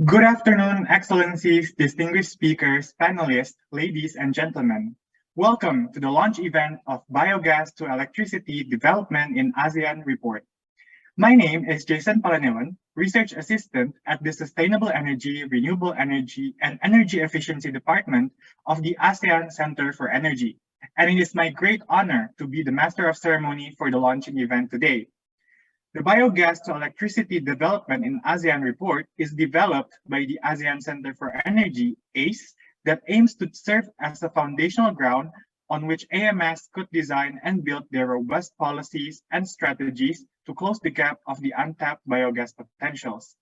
Good afternoon, Excellencies, distinguished speakers, panelists, ladies and gentlemen. Welcome to the launch event of Biogas-to-Electricity Development in ASEAN report. My name is Jason Palaniwan, Research Assistant at the Sustainable Energy, Renewable Energy, and Energy Efficiency Department of the ASEAN Center for Energy. And it is my great honor to be the Master of Ceremony for the launching event today. The Biogas-to-Electricity Development in ASEAN report is developed by the ASEAN Center for Energy, ACE, that aims to serve as a foundational ground on which AMS could design and build their robust policies and strategies to close the gap of the untapped biogas potentials.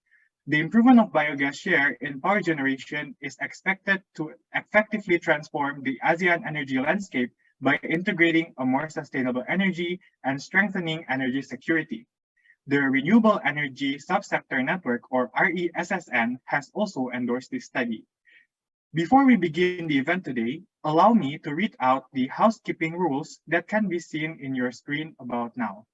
The improvement of biogas share in power generation is expected to effectively transform the ASEAN energy landscape by integrating a more sustainable energy and strengthening energy security. The Renewable Energy Subsector Network, or RESSN, has also endorsed this study. Before we begin the event today, allow me to read out the housekeeping rules that can be seen in your screen about now.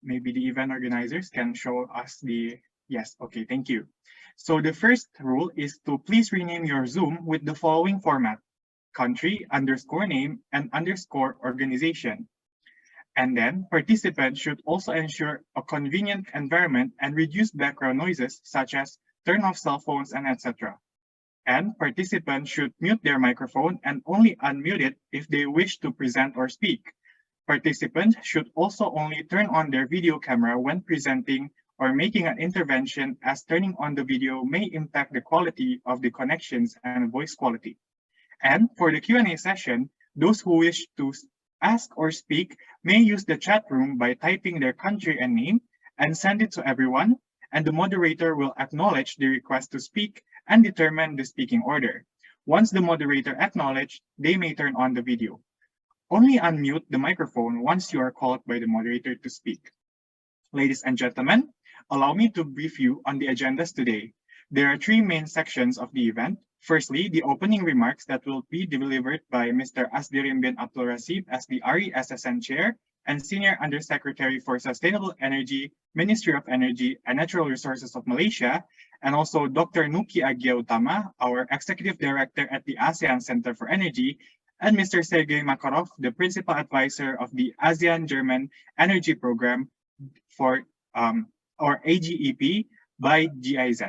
Maybe the event organizers can show us the, yes, okay, thank you. So the first rule is to please rename your Zoom with the following format: country underscore name and underscore organization. And then participants should also ensure a convenient environment and reduce background noises such as turn off cell phones and etc. And participants should mute their microphone and only unmute it if they wish to present or speak. Participants should also only turn on their video camera when presenting or making an intervention, as turning on the video may impact the quality of the connections and voice quality. And for the Q&A session, those who wish to ask or speak may use the chat room by typing their country and name and send it to everyone, and the moderator will acknowledge the request to speak and determine the speaking order. Once the moderator acknowledged, they may turn on the video. Only unmute the microphone once you are called by the moderator to speak. Ladies and gentlemen, allow me to brief you on the agendas today. There are three main sections of the event. Firstly, the opening remarks that will be delivered by Mr. Asdirin bin Abdul Rasib as the RESSN Chair and Senior Undersecretary for Sustainable Energy, Ministry of Energy and Natural Resources of Malaysia, and also Dr. Nuki Agia Utama, our Executive Director at the ASEAN Center for Energy, and Mr. Sergei Makarov, the Principal Advisor of the ASEAN-German Energy Program for or AGEP by GIZ.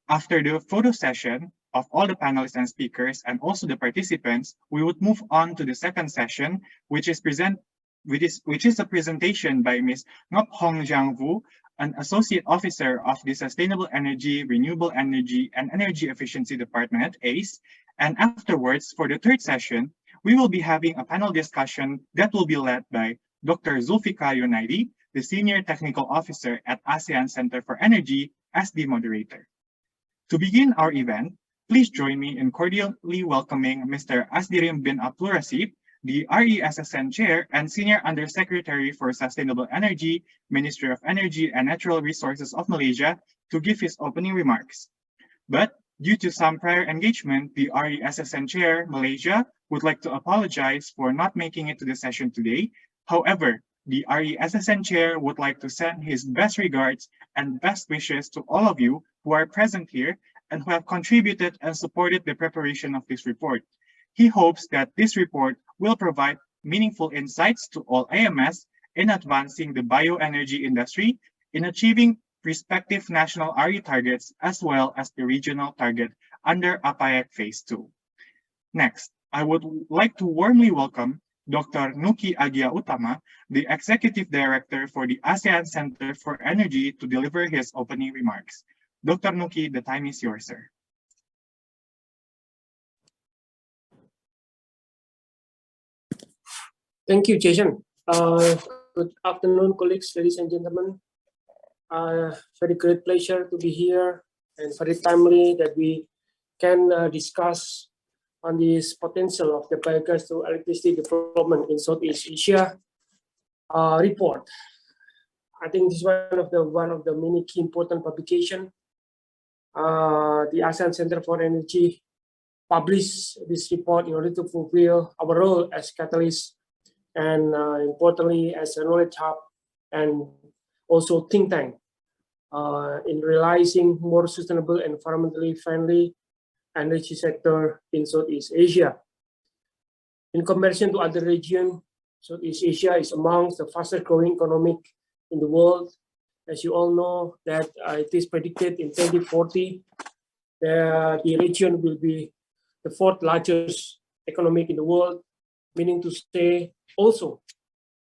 After the photo session of all the panelists and speakers and also the participants, we would move on to the second session, which is a presentation by Ms. Ngop Hong Jiang Vu, an Associate Officer of the Sustainable Energy, Renewable Energy, and Energy Efficiency Department at ACE. And afterwards, for the third session, we will be having a panel discussion that will be led by Dr. Zulfikar Yunaidi, the Senior Technical Officer at ASEAN Center for Energy, as the moderator. To begin our event, please join me in cordially welcoming Mr. Asdirin bin Abdul Rasib, the RESSN Chair and Senior Undersecretary for Sustainable Energy, Ministry of Energy and Natural Resources of Malaysia, to give his opening remarks. But due to some prior engagement, the RESSN Chair, Malaysia, would like to apologize for not making it to the session today. However, the RESSN Chair would like to send his best regards and best wishes to all of you who are present here and who have contributed and supported the preparation of this report. He hopes that this report will provide meaningful insights to all AMS in advancing the bioenergy industry, in achieving respective national RE targets, as well as the regional target under APAEC Phase 2. Next, I would like to warmly welcome Dr. Nuki Agia Utama, the Executive Director for the ASEAN Center for Energy, to deliver his opening remarks. Dr. Nuki, the time is yours, sir. Thank you, Jason. Good afternoon, colleagues, ladies and gentlemen. Very great pleasure to be here and very timely that we can discuss on this potential of the biogas to electricity development in Southeast Asia report. I think this is one of the many key important publication. The ASEAN Center for Energy publish this report in order to fulfill our role as catalyst and importantly as a knowledge hub and also think tank in realizing more sustainable and environmentally friendly energy sector in Southeast Asia. In comparison to other regions, Southeast Asia is amongst the fastest growing economic in the world. As you all know, that it is predicted in 2040 the region will be the fourth largest economic in the world, meaning to say also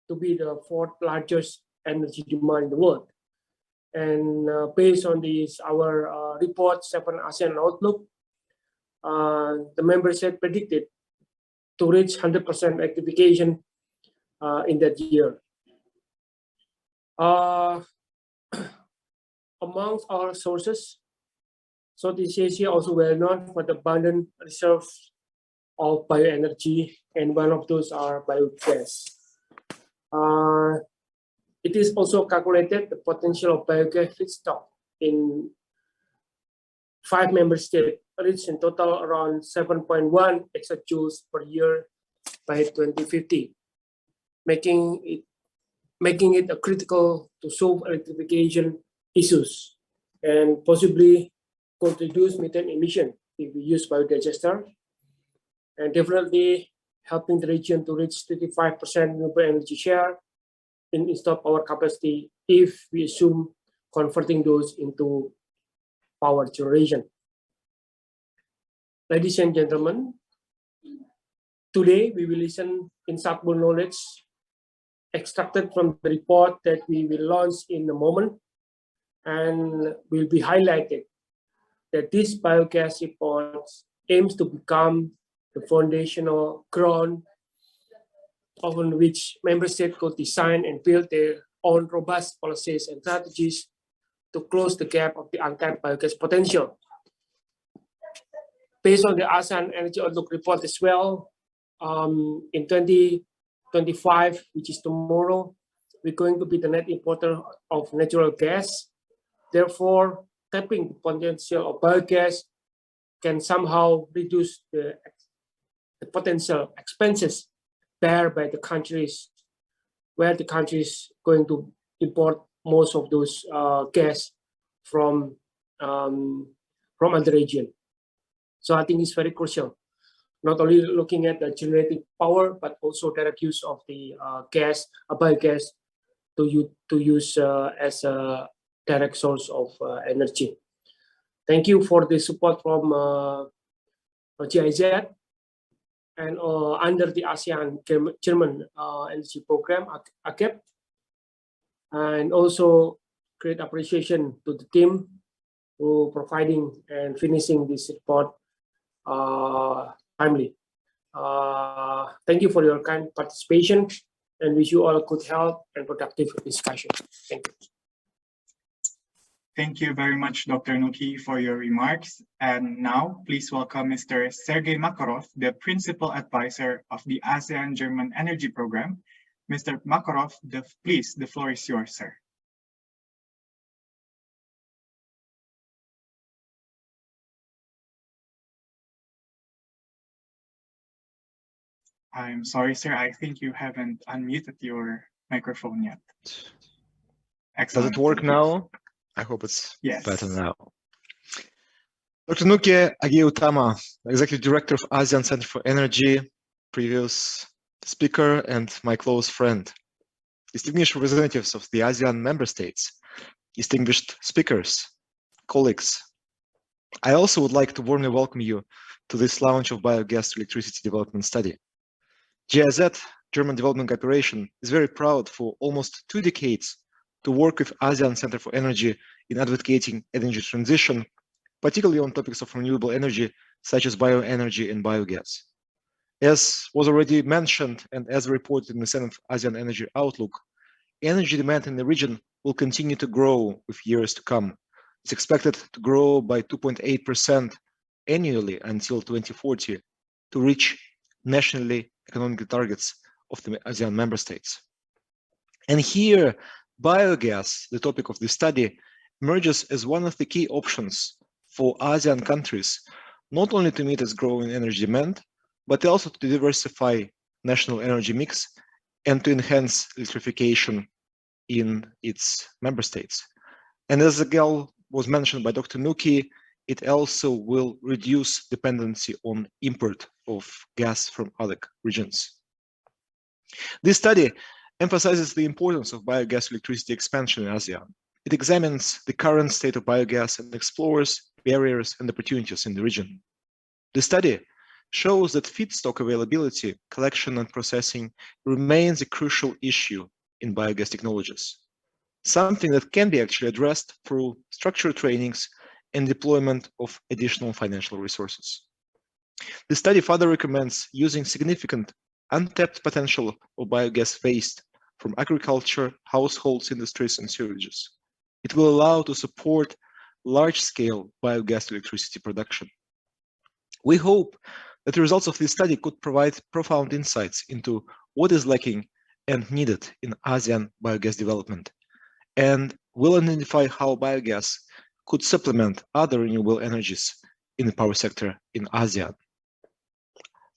to be the fourth largest energy demand in the world. And based on this, our report, 7 ASEAN Outlook, the members had predicted to reach 100% electrification in that year. Amongst our sources, Southeast Asia also well known for the abundant reserves of bioenergy, and one of those are biogas. It is also calculated the potential of biogas feedstock in 5 member states reach in total around 7.1 exajoules per year by 2050, making it a critical to solve electrification issues and possibly could reduce methane emission if we use biodigester, and definitely helping the region to reach 35% renewable energy share in installed power capacity if we assume converting those into power generation. Ladies and gentlemen, today we will listen insightful knowledge extracted from the report that we will launch in a moment, and will be highlighted that this biogas report aims to become the foundational ground upon which member states could design and build their own robust policies and strategies to close the gap of the untapped biogas potential. Based on the ASEAN Energy Outlook report as well, in 2025, which is tomorrow, we're going to be the net importer of natural gas. Therefore, tapping the potential of biogas can somehow reduce the potential expenses bear by the countries where the country is going to import most of those gas from other region. So I think it's very crucial, not only looking at the generating power, but also direct use of the biogas to use as a direct source of energy. Thank you for the support from GIZ and under the ASEAN German Energy Program, AGEP, and also great appreciation to the team who providing and finishing this report timely. Thank you for your kind participation, and wish you all good health and productive discussion. Thank you. Thank you very much, Dr. Nuki, for your remarks. And now, please welcome Mr. Sergey Makarov, the Principal Advisor of the ASEAN German Energy Program. Mr. Makarov, please, the floor is yours, sir. I'm sorry, sir. I think you haven't unmuted your microphone yet. Excellent. Does it work now? I hope it's better now. Dr. Nuki Agiutama, Executive Director of ASEAN Center for Energy, previous speaker and my close friend. Distinguished representatives of the ASEAN member states, distinguished speakers, colleagues. I also would like to warmly welcome you to this launch of Biogas-to-Electricity Development study. GIZ, German Development Cooperation, is very proud for almost 2 decades to work with ASEAN Center for Energy in advocating energy transition, particularly on topics of renewable energy, such as bioenergy and biogas. As was already mentioned, and as reported in the 7th ASEAN Energy Outlook, energy demand in the region will continue to grow with years to come. It's expected to grow by 2.8% annually until 2040 to reach nationally economic targets of the ASEAN member states. And here, biogas, the topic of the study, emerges as one of the key options for ASEAN countries not only to meet its growing energy demand, but also to diversify national energy mix and to enhance electrification in its member states. And as again was mentioned by Dr. Nuki, it also will reduce dependency on import of gas from other regions. This study emphasizes the importance of biogas electricity expansion in ASEAN. It examines the current state of biogas and explores barriers and opportunities in the region. The study shows that feedstock availability, collection, and processing remains a crucial issue in biogas technologies, something that can be actually addressed through structured trainings and deployment of additional financial resources. The study further recommends using significant untapped potential of biogas waste from agriculture, households, industries, and sewages. It will allow to support large-scale biogas electricity production. We hope that the results of this study could provide profound insights into what is lacking and needed in ASEAN biogas development, and will identify how biogas could supplement other renewable energies in the power sector in ASEAN.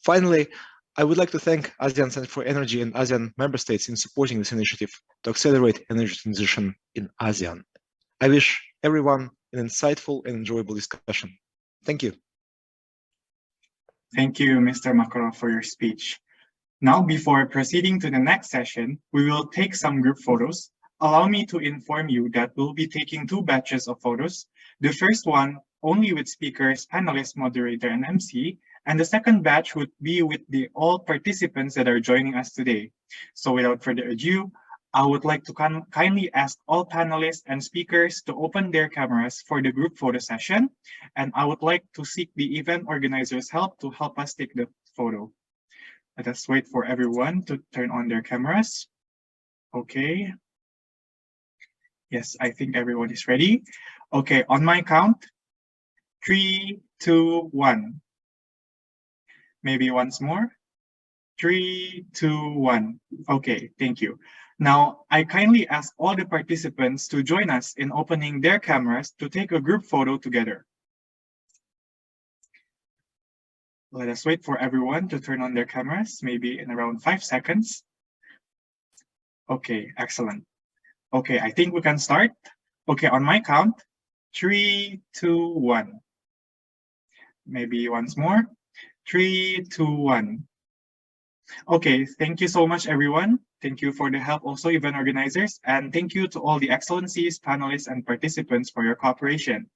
Finally, I would like to thank ASEAN Center for Energy and ASEAN member states in supporting this initiative to accelerate energy transition in ASEAN. I wish everyone an insightful and enjoyable discussion. Thank you. Thank you, Mr. Makaro, for your speech. Now, before proceeding to the next session, we will take some group photos. Allow me to inform you that we'll be taking 2 batches of photos. The first one only with speakers, panelists, moderator, and MC, and the second batch would be with all participants that are joining us today. So without further ado, I would like to kindly ask all panelists and speakers to open their cameras for the group photo session, and I would like to seek the event organizers' help to help us take the photo. Let us wait for everyone to turn on their cameras. Okay. Yes, I think everyone is ready. Okay, on my count, 3, 2, 1. Maybe once more. 3, 2, 1. Okay, thank you. Now, I kindly ask all the participants to join us in opening their cameras to take a group photo together. Let us wait for everyone to turn on their cameras, maybe in around 5 seconds. Okay, excellent. Okay, I think we can start. Okay, on my count, 3, 2, 1. Maybe once more. 3, 2, 1. Okay, thank you so much, everyone. Thank you for the help also, event organizers, and thank you to all the excellencies, panelists, and participants for your cooperation.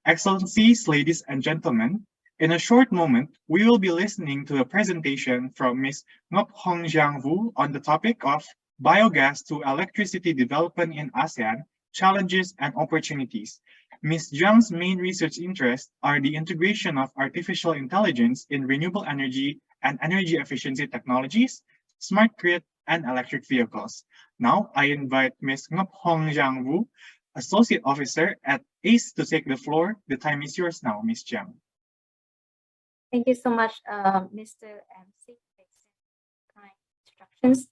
Excellencies, ladies and gentlemen, in a short moment, we will be listening to a presentation from Ms. Ngop Hong Jiang Vu on the topic of Biogas to Electricity Development in ASEAN, Challenges and Opportunities. Ms. Jiang's main research interests are the integration of artificial intelligence in renewable energy and energy efficiency technologies, smart grid, and electric vehicles. Now, I invite Ms. Ngop Hong Jiang Vu, Associate Officer at ACE, to take the floor. The time is yours now, Ms. Jiang. Thank you so much, Mr. MC, for kind instructions.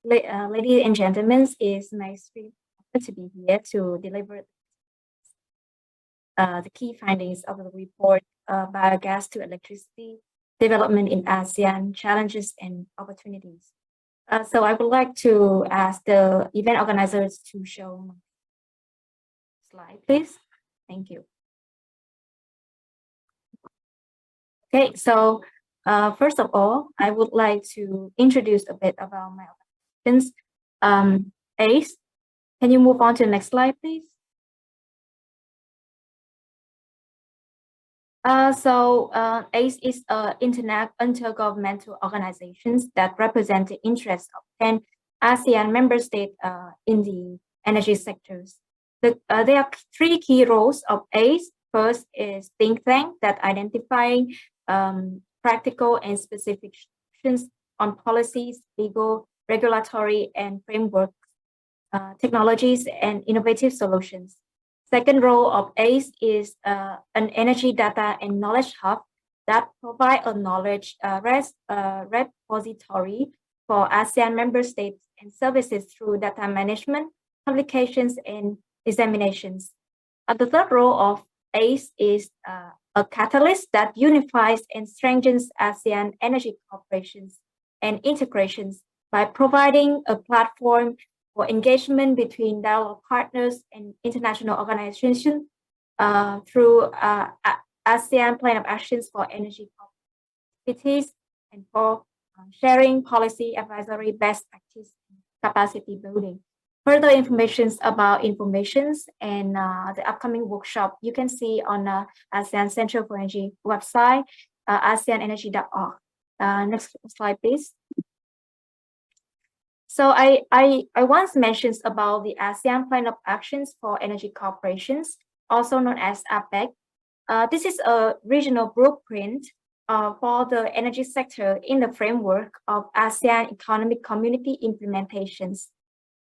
Ladies and gentlemen, it's nice to be here to deliver the key findings of the report, Biogas to Electricity Development in ASEAN, Challenges and Opportunities. So I would like to ask the event organizers to show my slide, please. Thank you. Okay, so first of all, I would like to introduce a bit about my organizations. ACE, can you move on to the next slide, please? ACE is an intergovernmental organization that represents the interests of 10 ASEAN member states in the energy sectors. There are 3 key roles of ACE. First is think tank that identifying practical and specific solutions on policies, legal, regulatory, and framework technologies and innovative solutions. Second role of ACE is an energy data and knowledge hub that provide a knowledge repository for ASEAN member states and services through data management, publications, and disseminations. The third role of ACE is a catalyst that unifies and strengthens ASEAN energy cooperations and integrations by providing a platform for engagement between dialogue partners and international organizations through ASEAN Plan of Actions for Energy Activities and for sharing policy advisory best practice capacity building. Further information about informations and the upcoming workshop you can see on ASEAN Central for Energy website, ASEANenergy.org. Next slide, please. So I once mentioned about the ASEAN Plan of Actions for Energy Corporations, also known as APEC. This is a regional blueprint for the energy sector in the framework of ASEAN Economic Community implementations.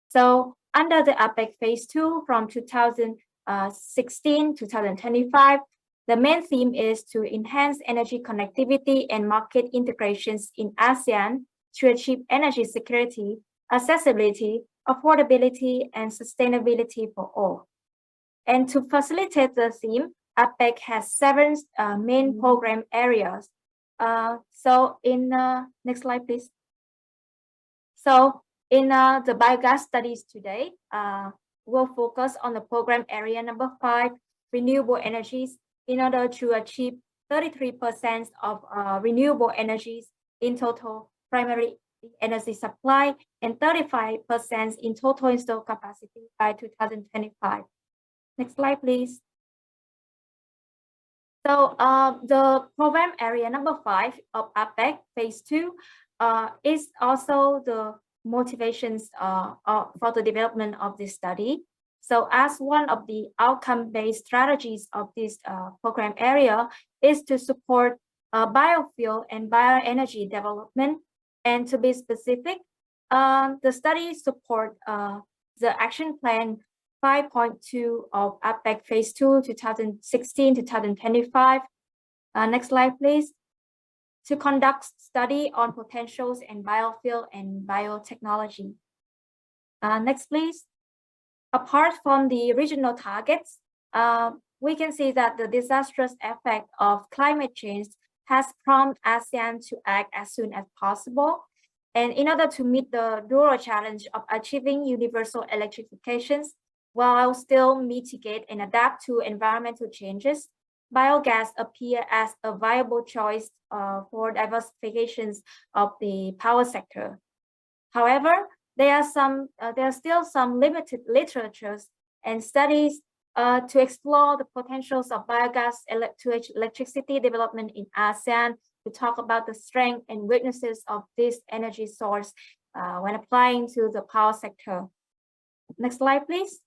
So under the APEC Phase 2 from 2016 to 2025, the main theme is to enhance energy connectivity and market integrations in ASEAN to achieve energy security, accessibility, affordability, and sustainability for all. And to facilitate the theme, APEC has 7 main program areas. So in next slide, please. So in the biogas studies today, we'll focus on the program area number 5, renewable energies, in order to achieve 33% of renewable energies in total primary energy supply and 35% in total installed capacity by 2025. Next slide, please. So the program area number 5 of APEC Phase 2 is also the motivations for the development of this study. So as one of the outcome-based strategies of this program area is to support biofuel and bioenergy development. And to be specific, the study support the action plan 5.2 of APEC Phase 2, 2016-2025. Next slide, please. To conduct study on potentials in biofuel and biotechnology. Next, please. Apart from the regional targets, we can see that the disastrous effect of climate change has prompted ASEAN to act as soon as possible. And in order to meet the dual challenge of achieving universal electrification, while still mitigate and adapt to environmental changes, biogas appear as a viable choice for diversifications of the power sector. However, there are still some limited literatures and studies to explore the potentials of biogas-to-electricity development in ASEAN, to talk about the strengths and weaknesses of this energy source when applying to the power sector. Next slide, please.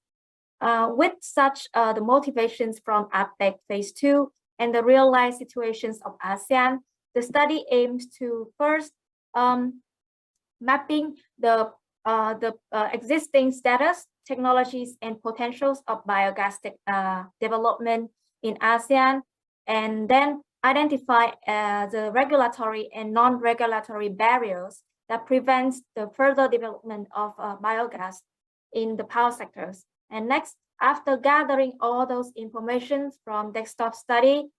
With such the motivations from APEC Phase 2 and the real-life situations of ASEAN, the study aims to first mapping the existing status, technologies, and potentials of biogas development in ASEAN, and then identify the regulatory and non-regulatory barriers that prevents the further development of biogas in the power sectors. And next, after gathering all those information from desktop study,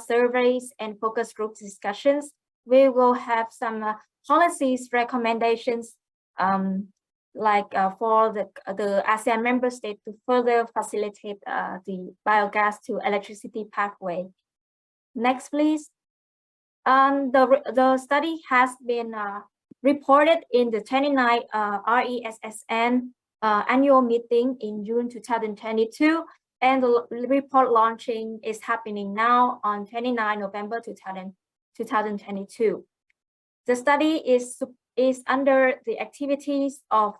surveys, and focus group discussions, we will have some policies recommendations for the ASEAN member state to further facilitate the biogas to electricity pathway. Next, please. The study has been reported in the 29th RESSN annual meeting in June 2022, and the report launching is happening now on 29 November 2022. The study is under the activities of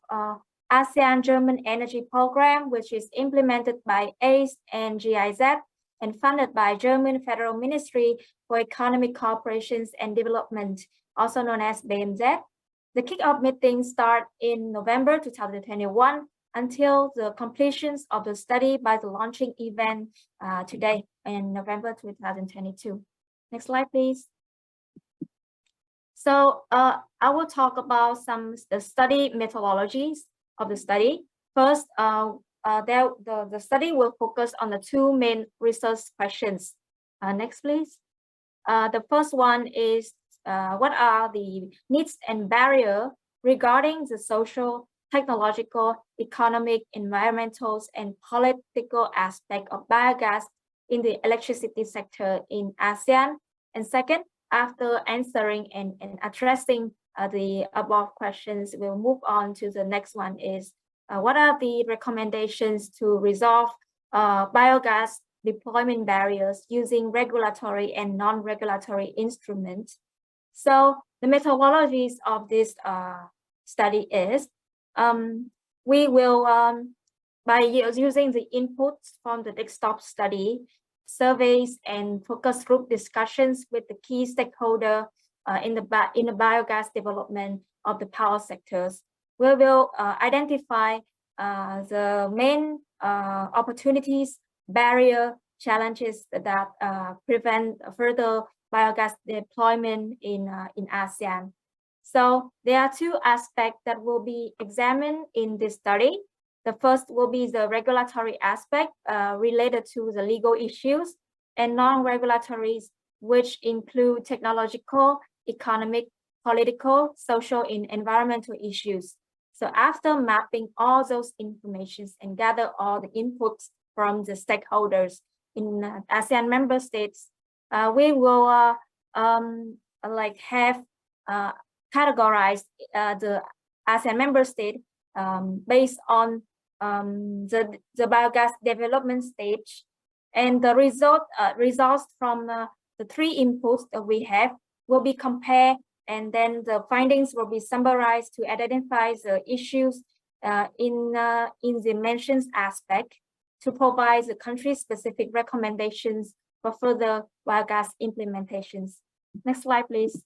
ASEAN German Energy Program, which is implemented by ACE and GIZ and funded by German Federal Ministry for Economic Cooperation and Development, also known as BMZ. The kickoff meeting starts in November 2021 until the completion of the study by the launching event today in November 2022. Next slide, please. So I will talk about the study methodologies of the study. First, the study will focus on the 2 main research questions. Next, please. The first one is what are the needs and barriers regarding the social, technological, economic, environmental, and political aspect of biogas in the electricity sector in ASEAN. And second, after answering and addressing the above questions, we'll move on to the next one is what are the recommendations to resolve biogas deployment barriers using regulatory and non-regulatory instruments. So the methodologies of this study is we will, by using the inputs from the desktop study, surveys and focus group discussions with the key stakeholder in the biogas development of the power sectors, we will identify the main opportunities, barrier, challenges that prevent further biogas deployment in ASEAN. So there are two aspects that will be examined in this study. The first will be the regulatory aspect related to the legal issues, and non-regulatories, which include technological, economic, political, social, and environmental issues. So after mapping all those informations and gather all the inputs from the stakeholders in ASEAN member states, we will have categorized the ASEAN member state based on the biogas development stage, and the results from the three inputs that we have will be compared, and then the findings will be summarized to identify the issues in the mentioned aspect to provide the country-specific recommendations for further biogas implementations. Next slide, please.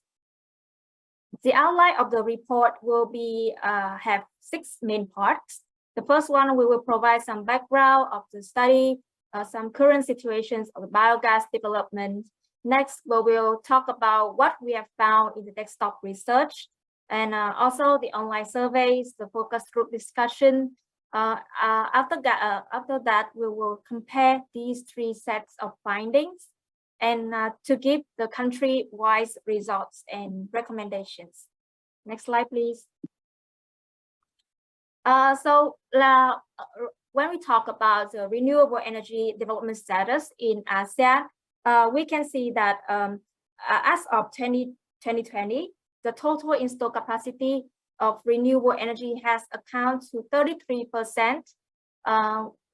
The outline of the report will be have 6 main parts. The first one, we will provide some background of the study, some current situations of the biogas development. Next, we will talk about what we have found in the desktop research, and also the online surveys, the focus group discussion. After that, we will compare these 3 sets of findings and to give the country-wise results and recommendations. Next slide, please. When we talk about the renewable energy development status in ASEAN, we can see that as of 2020, the total installed capacity of renewable energy has accounted to 33%,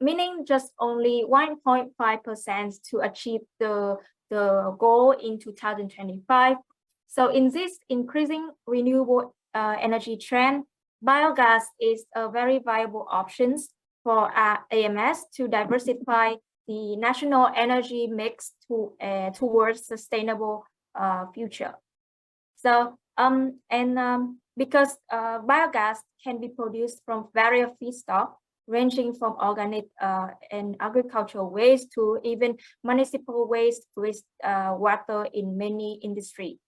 meaning just only 1.5% to achieve the goal in 2025. So in this increasing renewable energy trend, biogas is a very viable option for AMS to diversify the national energy mix towards sustainable future. So because biogas can be produced from various feedstocks, ranging from organic and agricultural waste to even municipal waste with water in many industries.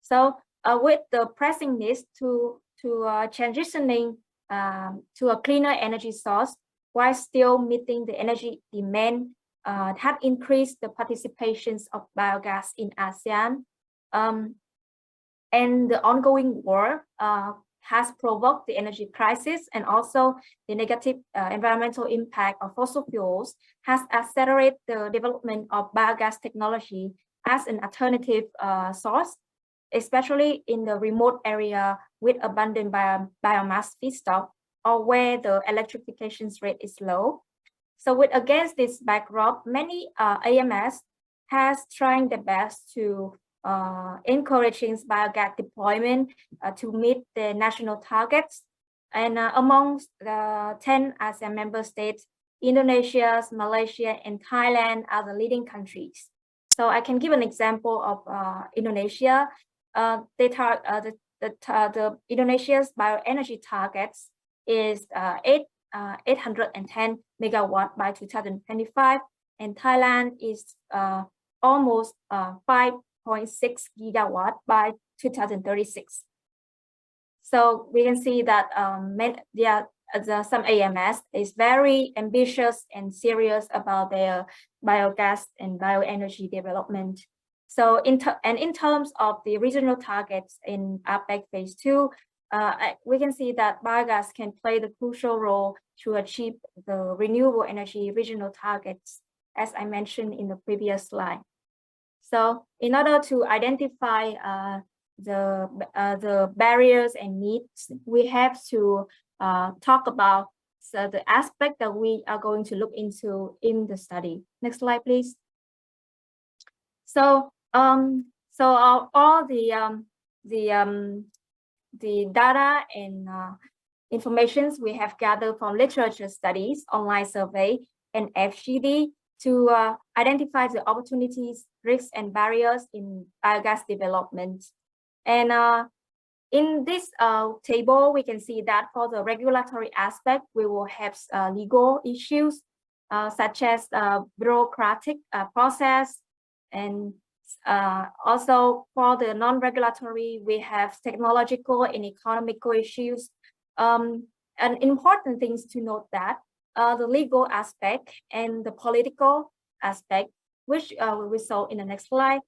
So with the pressing need to transitioning to a cleaner energy source while still meeting the energy demand, have increased the participations of biogas in ASEAN. And the ongoing war has provoked the energy crisis, and also the negative environmental impact of fossil fuels has accelerated the development of biogas technology as an alternative source, especially in the remote area with abundant biomass feedstock or where the electrification rate is low. So against this backdrop, many AMS has trying their best to encouraging biogas deployment to meet the national targets. And amongst the 10 ASEAN member states, Indonesia, Malaysia, and Thailand are the leading countries. So I can give an example of Indonesia. The Indonesia's bioenergy targets is 810 megawatt by 2025, and Thailand is almost 5.6 gigawatt by 2036. So we can see that some AMS is very ambitious and serious about their biogas and bioenergy development. So in terms of the regional targets in APEC phase 2, we can see that biogas can play the crucial role to achieve the renewable energy regional targets, as I mentioned in the previous slide. So in order to identify the barriers and needs, we have to talk about the aspect that we are going to look into in the study. Next slide, please. So all the data and informations we have gathered from literature studies, online survey, and FGD to identify the opportunities, risks, and barriers in biogas development. And in this table, we can see that for the regulatory aspect, we will have legal issues such as bureaucratic process, and also for the non-regulatory, we have technological and economical issues. And important things to note that the legal aspect and the political aspect, which we saw in the next slide,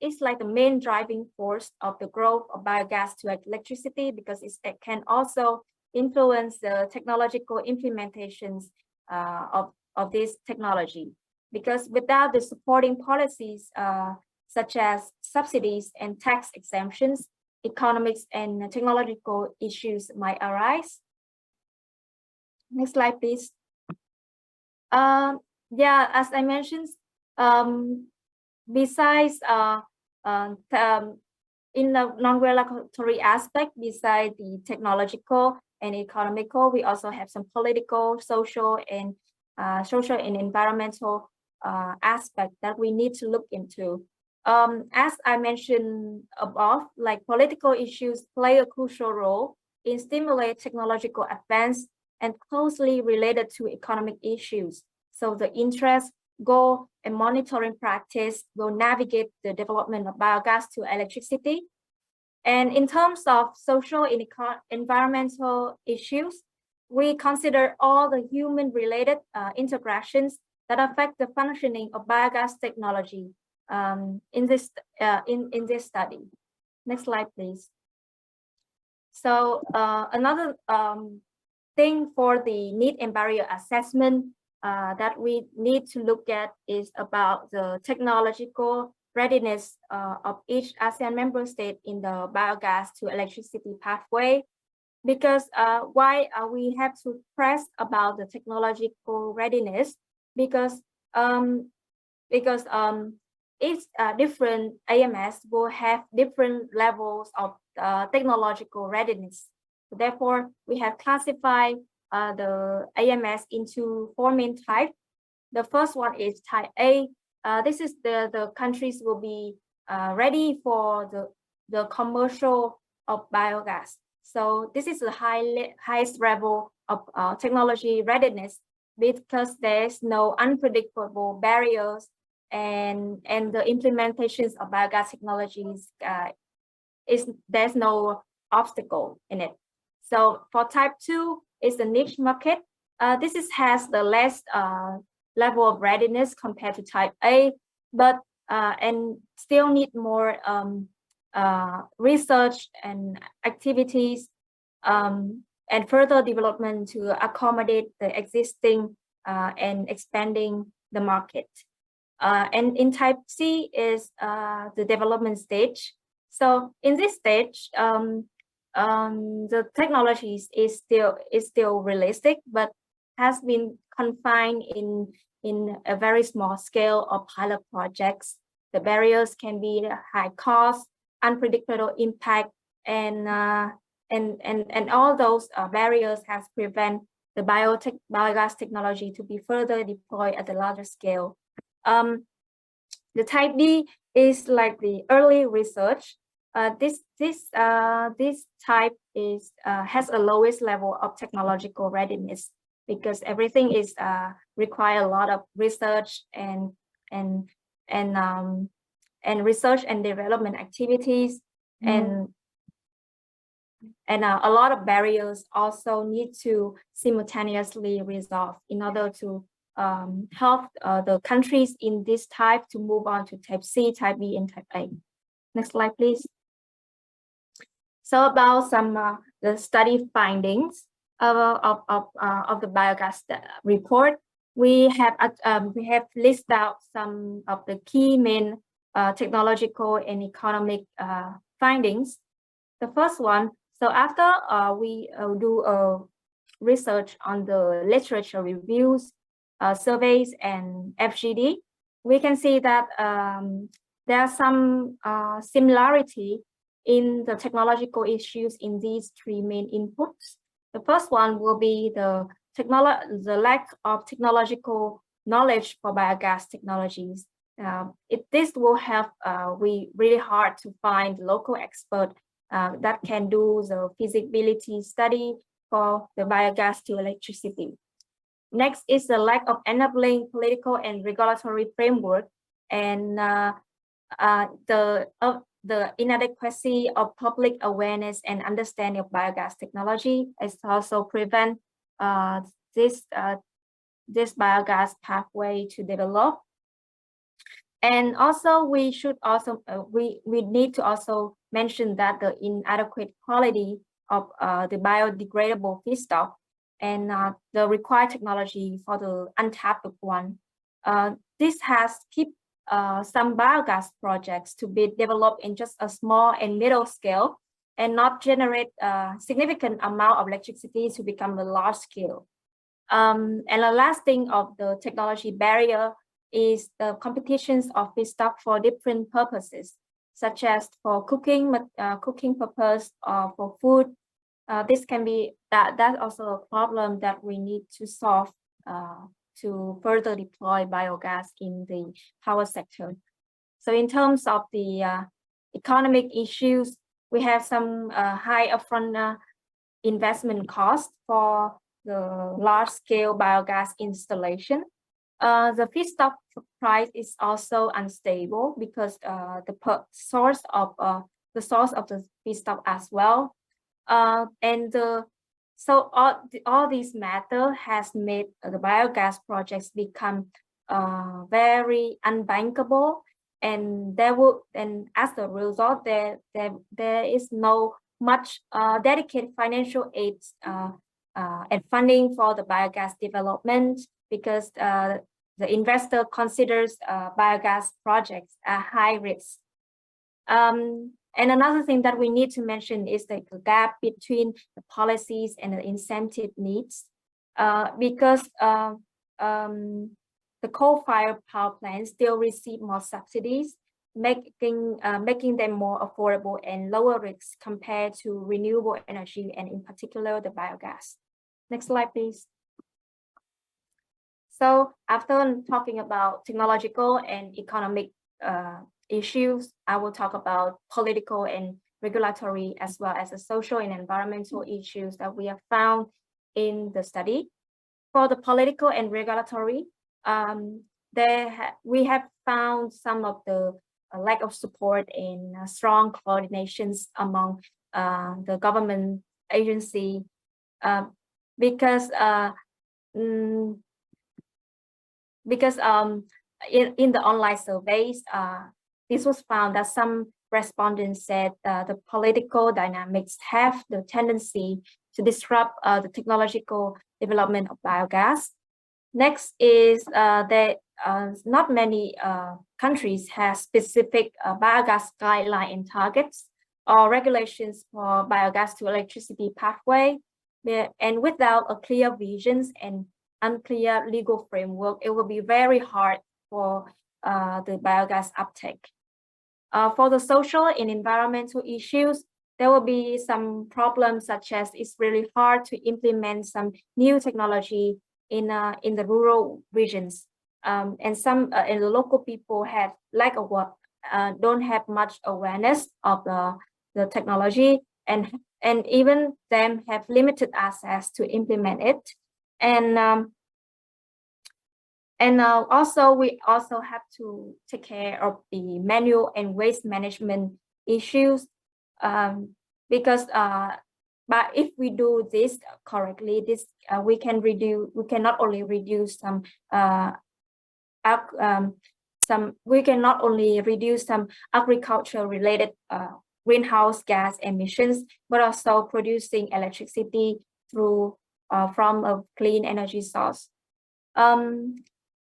is like the main driving force of the growth of biogas to electricity, because it can also influence the technological implementations of this technology. Because without the supporting policies such as subsidies and tax exemptions, economics and technological issues might arise. Next slide, please. Yeah, as I mentioned, besides in the non-regulatory aspect, besides the technological and economical, we also have some political, social, and environmental aspect that we need to look into. As I mentioned above, like political issues play a crucial role in stimulate technological advance and closely related to economic issues. So the interest, goal, and monitoring practice will navigate the development of biogas to electricity. And in terms of social and environmental issues, we consider all the human-related interactions that affect the functioning of biogas technology in this study. Next slide, please. So another thing for the need and barrier assessment that we need to look at is about the technological readiness of each ASEAN member state in the biogas to electricity pathway. Because why we have to press about the technological readiness? Because each different AMS will have different levels of technological readiness. Therefore, we have classified the AMS into 4 main types. The first one is type A. This is the countries will be ready for the commercial of biogas. So this is the highest level of technology readiness, because there's no unpredictable barriers, and the implementations of biogas technologies there's no obstacle in it. So for type 2 is the niche market. This has the less level of readiness compared to type A, but and still need more research and activities and further development to accommodate the existing and expanding the market. And in type C is the development stage. So in this stage, the technologies is still realistic, but has been confined in a very small scale of pilot projects. The barriers can be high cost, unpredictable impact, and all those barriers has prevent the biogas technology to be further deployed at a larger scale. The type D is like the early research. This type is has a lowest level of technological readiness, because everything is require a lot of research and research and development activities. And And a lot of barriers also need to simultaneously resolve in order to help the countries in this type to move on to type C, type B, and type A. Next slide, please. So about some the study findings of the biogas report, we have listed out some of the key main technological and economic findings. The first one, so after we do research on the literature reviews, surveys, and FGD, we can see that there are some similarity in the technological issues in these three main inputs. The first one will be the lack of technological knowledge for biogas technologies. This will help we really hard to find local expert that can do the feasibility study for the biogas to electricity. Next is the lack of enabling political and regulatory framework, and the inadequacy of public awareness and understanding of biogas technology is also prevent this biogas pathway to develop. And also we should also we need to also mention that the inadequate quality of the biodegradable feedstock and the required technology for the untapped one. This has kept some biogas projects to be developed in just a small and middle scale and not generate a significant amount of electricity to become a large scale. And the last thing of the technology barrier is the competitions of feedstock for different purposes, such as for cooking purpose or for food. This can be that's also a problem that we need to solve to further deploy biogas in the power sector. So in terms of the economic issues, we have some high upfront investment costs for the large-scale biogas installation. The feedstock price is also unstable because the source of the feedstock as well, so all these matter has made the biogas projects become very unbankable, and as a result, there is no much dedicated financial aid and funding for the biogas development because the investor considers biogas projects a high risk. And another thing that we need to mention is the gap between the policies and the incentive needs, because the coal-fired power plants still receive more subsidies, making them more affordable and lower risk compared to renewable energy, and in particular the biogas. Next slide, please. So after talking about technological and economic issues, I will talk about political and regulatory as well as the social and environmental issues that we have found in the study. For the political and regulatory, we have found some of the lack of support and strong coordinations among the government agency because in the online surveys, this was found that some respondents said the political dynamics have the tendency to disrupt the technological development of biogas. Next is that not many countries have specific biogas guideline and targets or regulations for biogas to electricity pathway. And without a clear visions and unclear legal framework, it will be very hard for the biogas uptake. For the social and environmental issues, there will be some problems such as it's really hard to implement some new technology in the rural regions, and some and the local people have lack of don't have much awareness of the technology, and even them have limited access to implement it, and also we also have to take care of the manual and waste management issues, because But if we do this correctly, we can not only reduce some agriculture related greenhouse gas emissions, but also producing electricity through from a clean energy source.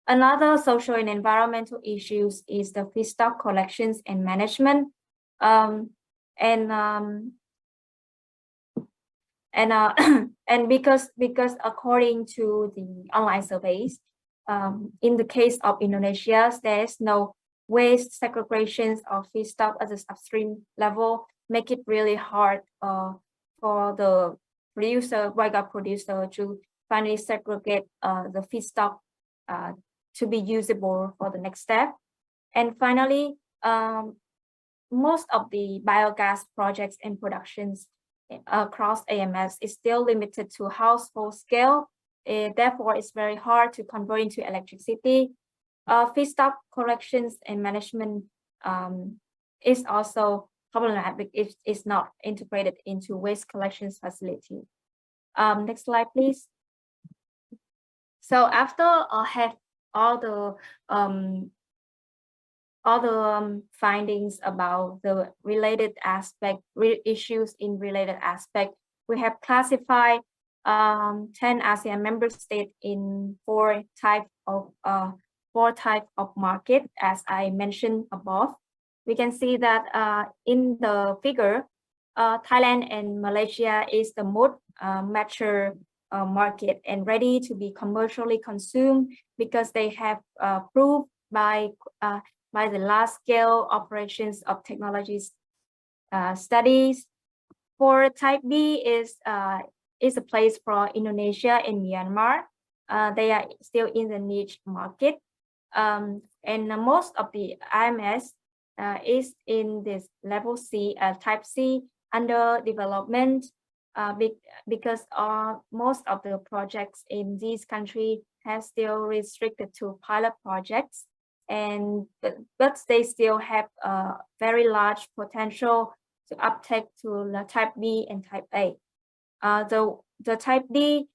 Another social and environmental issues is the feedstock collections and management. And because according to the online surveys, in the case of Indonesia, there is no waste segregation of feedstock at the upstream level, make it really hard for the biogas producer to finally segregate the feedstock to be usable for the next step. And finally, most of the biogas projects and productions across AMS is still limited to household scale. Therefore, it's very hard to convert into electricity. Feedstock collections and management is also problematic if it's not integrated into waste collections facility. Next slide, please. So after I have all the findings about the related aspect, issues in related aspect, we have classified 10 ASEAN member states in four type of market, as I mentioned above. We can see that in the figure, Thailand and Malaysia is the most mature market and ready to be commercially consumed because they have proved by the large-scale operations of technologies studies. For type B is a place for Indonesia and Myanmar. They are still in the niche market, and most of the IMS is in this level C, type C, under development, because most of the projects in these countries have still restricted to pilot projects, but they still have a very large potential to uptake to the type B and type A. The type D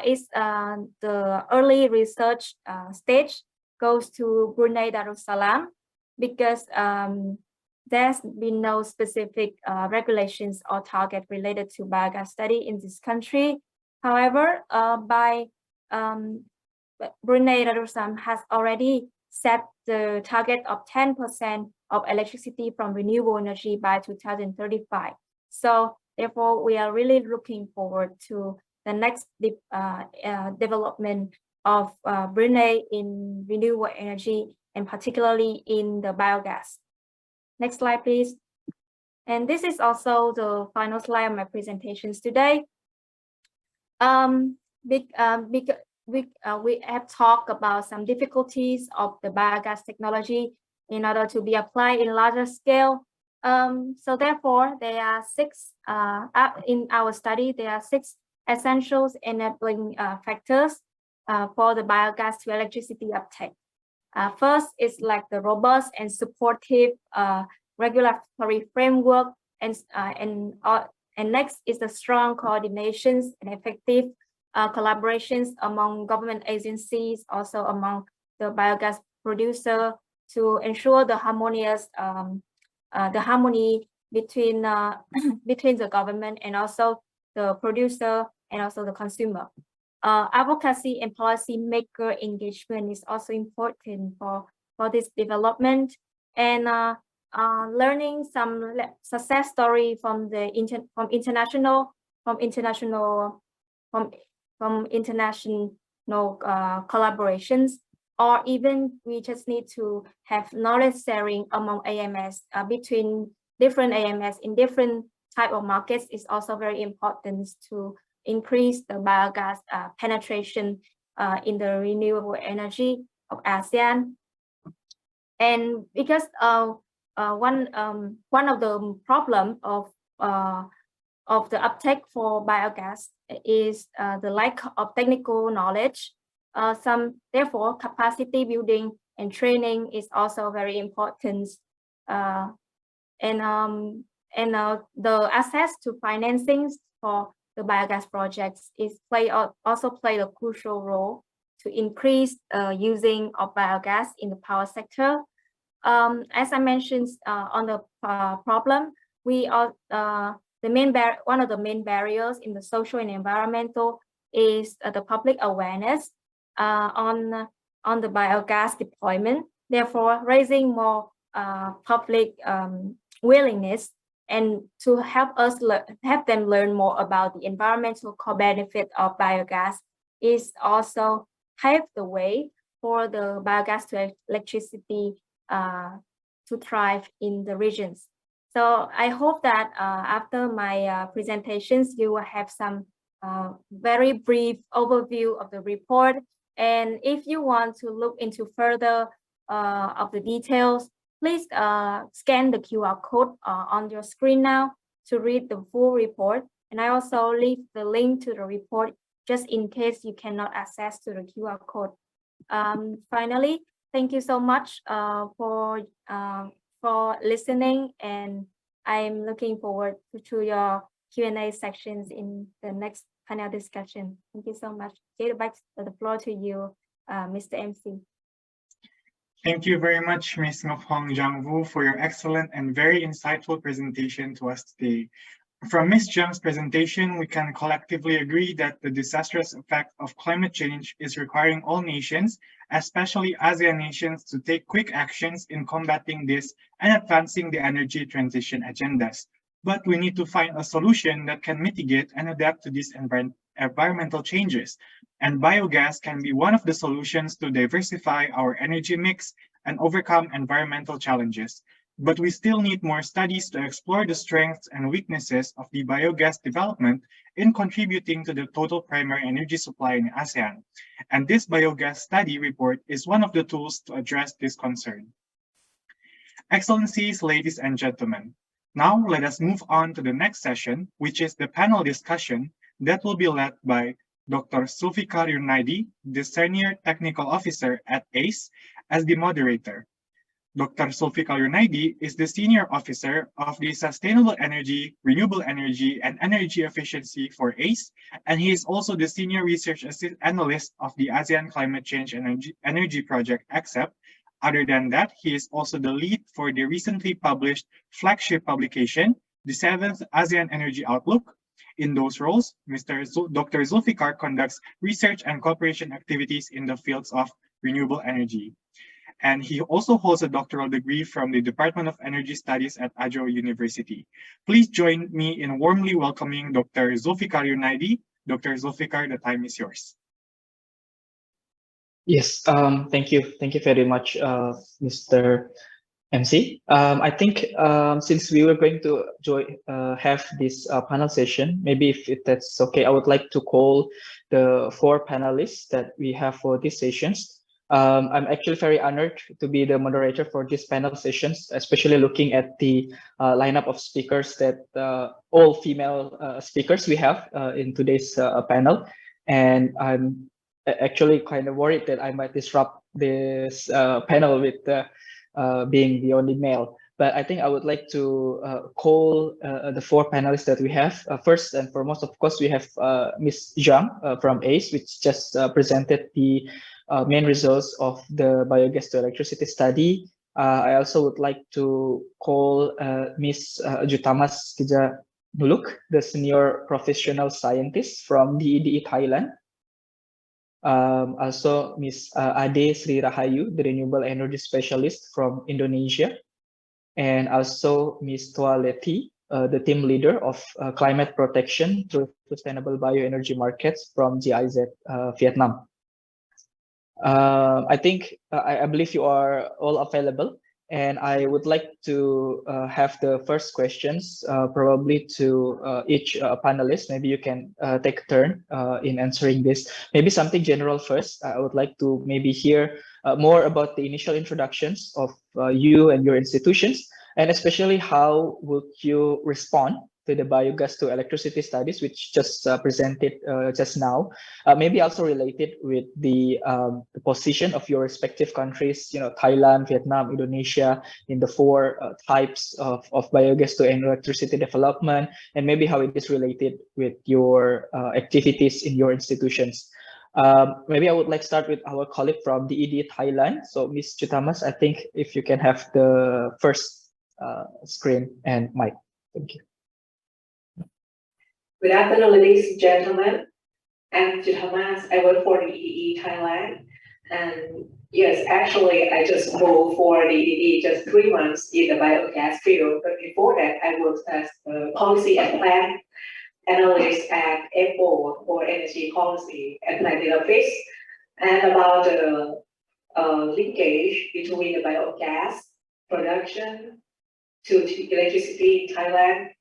is the early research stage, goes to Brunei Darussalam, because there's been no specific regulations or target related to biogas study in this country. However, Brunei Darussalam has already set the target of 10% of electricity from renewable energy by 2035. So therefore, we are really looking forward to the next development of Brunei in renewable energy, and particularly in the biogas. Next slide, please. And this is also the final slide of my presentations today. We have talked about some difficulties of the biogas technology in order to be applied in larger scale. So therefore, there are six, in our study, there are 6 essentials enabling factors for the biogas to electricity uptake. First is like the robust and supportive regulatory framework, and next is the strong coordinations and effective collaborations among government agencies, also among the biogas producer, to ensure the harmonious the harmony between between the government and also the producer and also the consumer. Advocacy and policy maker engagement is also important for this development, and learning some success story from the international collaborations, or even we just need to have knowledge sharing among AMS between different AMS in different type of markets is also very important to increase the biogas penetration in the renewable energy of ASEAN. And because one of the problem of the uptake for biogas is the lack of technical knowledge. Therefore, capacity building and training is also very important. And the access to financing for the biogas projects also play a crucial role to increase using of biogas in the power sector. As I mentioned on the problem, one of the main barriers in the social and environmental is the public awareness on the biogas deployment. Therefore, raising more public willingness and to help them learn more about the environmental co-benefit of biogas is also pave the way for the biogas to electricity to thrive in the regions. So I hope that after my presentations, you will have some very brief overview of the report. And if you want to look into further of the details, please scan the QR code on your screen now to read the full report. And I also leave the link to the report just in case you cannot access to the QR code. Finally, thank you so much for listening, and I'm looking forward to your Q&A sections in the next panel discussion. Thank you so much. Give back the floor to you, Mr. MC. Thank you very much, Ms. Ngọc Hong Giang Vu, for your excellent and very insightful presentation to us today. From Ms. Jiang's presentation, we can collectively agree that the disastrous effect of climate change is requiring all nations, especially ASEAN nations, to take quick actions in combating this and advancing the energy transition agendas. But we need to find a solution that can mitigate and adapt to these environmental changes. And biogas can be one of the solutions to diversify our energy mix and overcome environmental challenges. But we still need more studies to explore the strengths and weaknesses of the biogas development in contributing to the total primary energy supply in ASEAN. And this biogas study report is one of the tools to address this concern. Excellencies, ladies and gentlemen, now let us move on to the next session, which is the panel discussion that will be led by Dr. Zulfikar Yunaidi, the Senior Technical Officer at ACE, as the moderator. Dr. Zulfikar Yunaidi is the Senior Officer of the Sustainable Energy, Renewable Energy, and Energy Efficiency for ACE, and he is also the Senior Research Analyst of the ASEAN Climate Change and Energy Project, ACCEP. Other than that, he is also the lead for the recently published flagship publication, the 7th ASEAN Energy Outlook. In those roles, Dr. Zulfikar conducts research and cooperation activities in the fields of renewable energy. And he also holds a doctoral degree from the Department of Energy Studies at Ajo University. Please join me in warmly welcoming Dr. Zulfikar Yunaidi. Dr. Zulfikar, the time is yours. Yes, thank you. Thank you very much, Mr. MC. I think since we were going to have this panel session, maybe if that's okay, I would like to call the 4 panelists that we have for these sessions. I'm actually very honored to be the moderator for these panel sessions, especially looking at the lineup of speakers that all female speakers we have in today's panel. And I'm actually kind of worried that I might disrupt this panel with being the only male. But I think I would like to call the 4 panelists that we have. First and foremost, of course, we have Ms. Zhang from ACE, which just presented the main results of the Biogas-to-Electricity study. I also would like to call Ms. Jutamas Kijanuluk, the Senior Professional Scientist from DEDE Thailand. Also Ms. Ade Sri Rahayu, the Renewable Energy Specialist from Indonesia. And also Ms. Tua Leti, the team leader of climate protection through sustainable bioenergy markets from GIZ, Vietnam. I think I believe you are all available, and I would like to have the first questions probably to each panelist. Maybe you can take a turn in answering this. Maybe something general first. I would like to maybe hear more about the initial introductions of you and your institutions, and especially how would you respond to the biogas-to-electricity studies, which just presented just now. Maybe also related with the position of your respective countries, Thailand, Vietnam, Indonesia, in the four types of biogas-to-electricity development, and maybe how it is related with your activities in your institutions. Maybe I would like to start with our colleague from the ED Thailand. So Ms. Chutamas, I think if you can have the first screen and mic. Thank you. Good afternoon, ladies and gentlemen. I'm Chutamas. I work for the ED Thailand. And yes, actually, I just moved for the ED just 3 months in the biogas field. But before that, I worked as a policy and plan analyst at EPO for energy policy and planning office, and about the linkage between the biogas production to electricity in Thailand.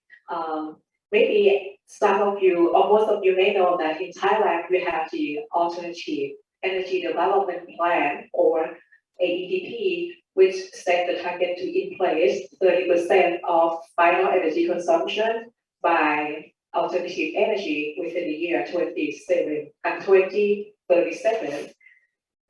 Maybe some of you or most of you may know that in Thailand we have the Alternative Energy Development Plan, or AEDP, which set the target to in place 30% of final energy consumption by alternative energy within the year 2037.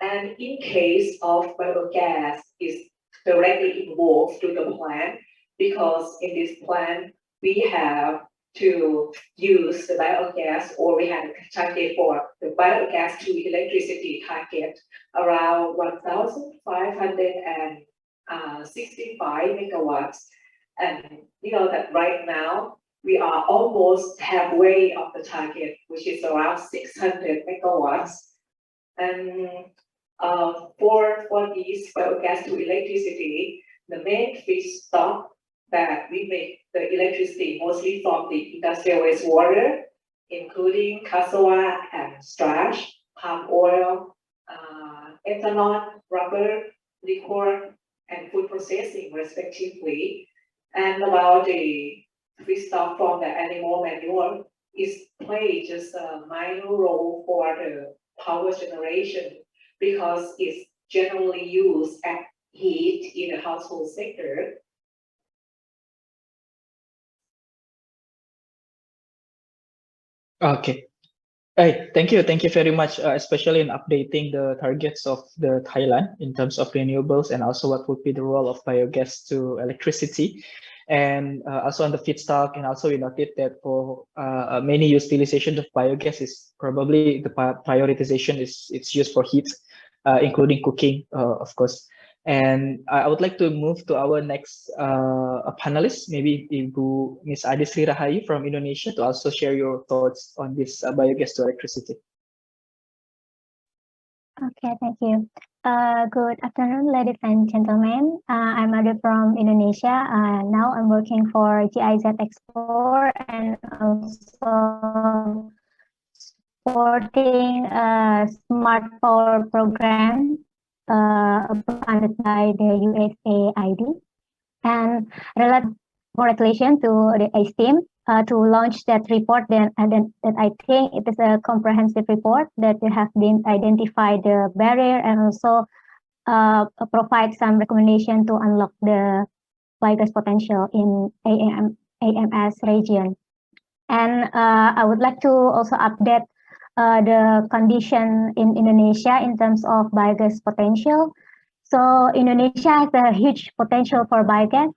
And in case of biogas is directly involved to the plan, because in this plan we have to use the biogas, or we have a target for the biogas to electricity target around 1,565 megawatts. And you know that right now we are almost halfway of the target, which is around 600 megawatts. And for these biogas to electricity, the main feedstock that we make the electricity mostly from the industrial wastewater, including cassava and starch, palm oil, ethanol, rubber, liquor, and food processing, respectively. And about the feedstock from the animal manure is play just a minor role for the power generation, because it's generally used as heat in the household sector. Okay. Hey, thank you very much, especially in updating the targets of the Thailand in terms of renewables, and also what would be the role of biogas to electricity, and also on the feedstock. And also we noted that for many utilization of biogas is probably the prioritization is it's used for heat, including cooking, of course. And I would like to move to our next panelist, maybe Ibu Ms. Adisri Rahayu from Indonesia, to also share your thoughts on this biogas to electricity. Okay, thank you. Good afternoon, ladies and gentlemen. I'm Ade from Indonesia. Now I'm working for GIZ Explore and also supporting a smart power program funded by the USAID, and congratulations to the ACE team to launch that report. That I think it is a comprehensive report that you have been identified the barrier and also provide some recommendation to unlock the biogas potential in AMS region. And I would like to also update the condition in Indonesia in terms of biogas potential. So Indonesia has a huge potential for biogas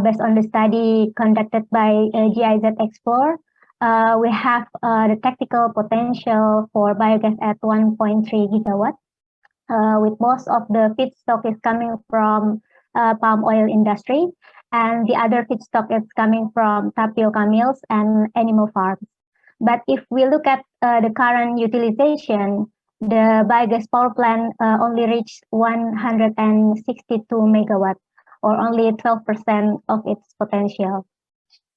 based on the study conducted by GIZ Explore. We have the technical potential for biogas at 1.3 gigawatt, with most of the feedstock is coming from palm oil industry, and the other feedstock is coming from tapioca mills and animal farms. But if we look at the current utilization, the biogas power plant only reached 162 megawatt, or only 12% of its potential.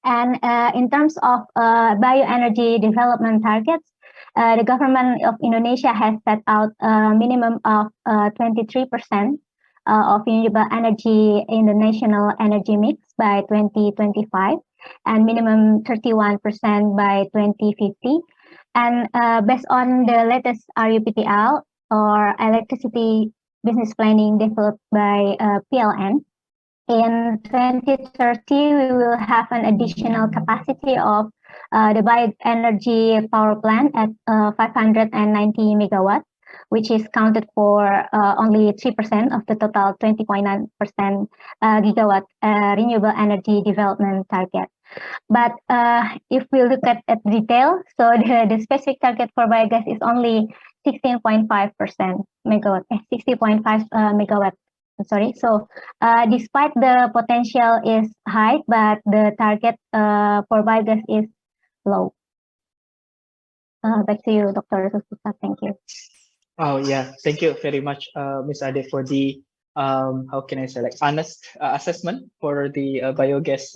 And in terms of bioenergy development targets, the government of Indonesia has set out a minimum of 23% of renewable energy in the national energy mix by 2025, and minimum 31% by 2050. And based on the latest RUPTL, or Electricity Business Planning developed by PLN, in 2030, we will have an additional capacity of the bioenergy power plant at 590 megawatts, which is counted for only 3% of the total 20.9% gigawatt renewable energy development target. But if we look at detail, so the specific target for biogas is only 16.5% megawatt, 60.5 megawatt. Sorry. So despite the potential is high, but the target for biogas is low. Back to you, Dr. Sususa. Thank you. Oh yeah, thank you very much, Ms. Ade, for the how can I say, like, honest assessment for the biogas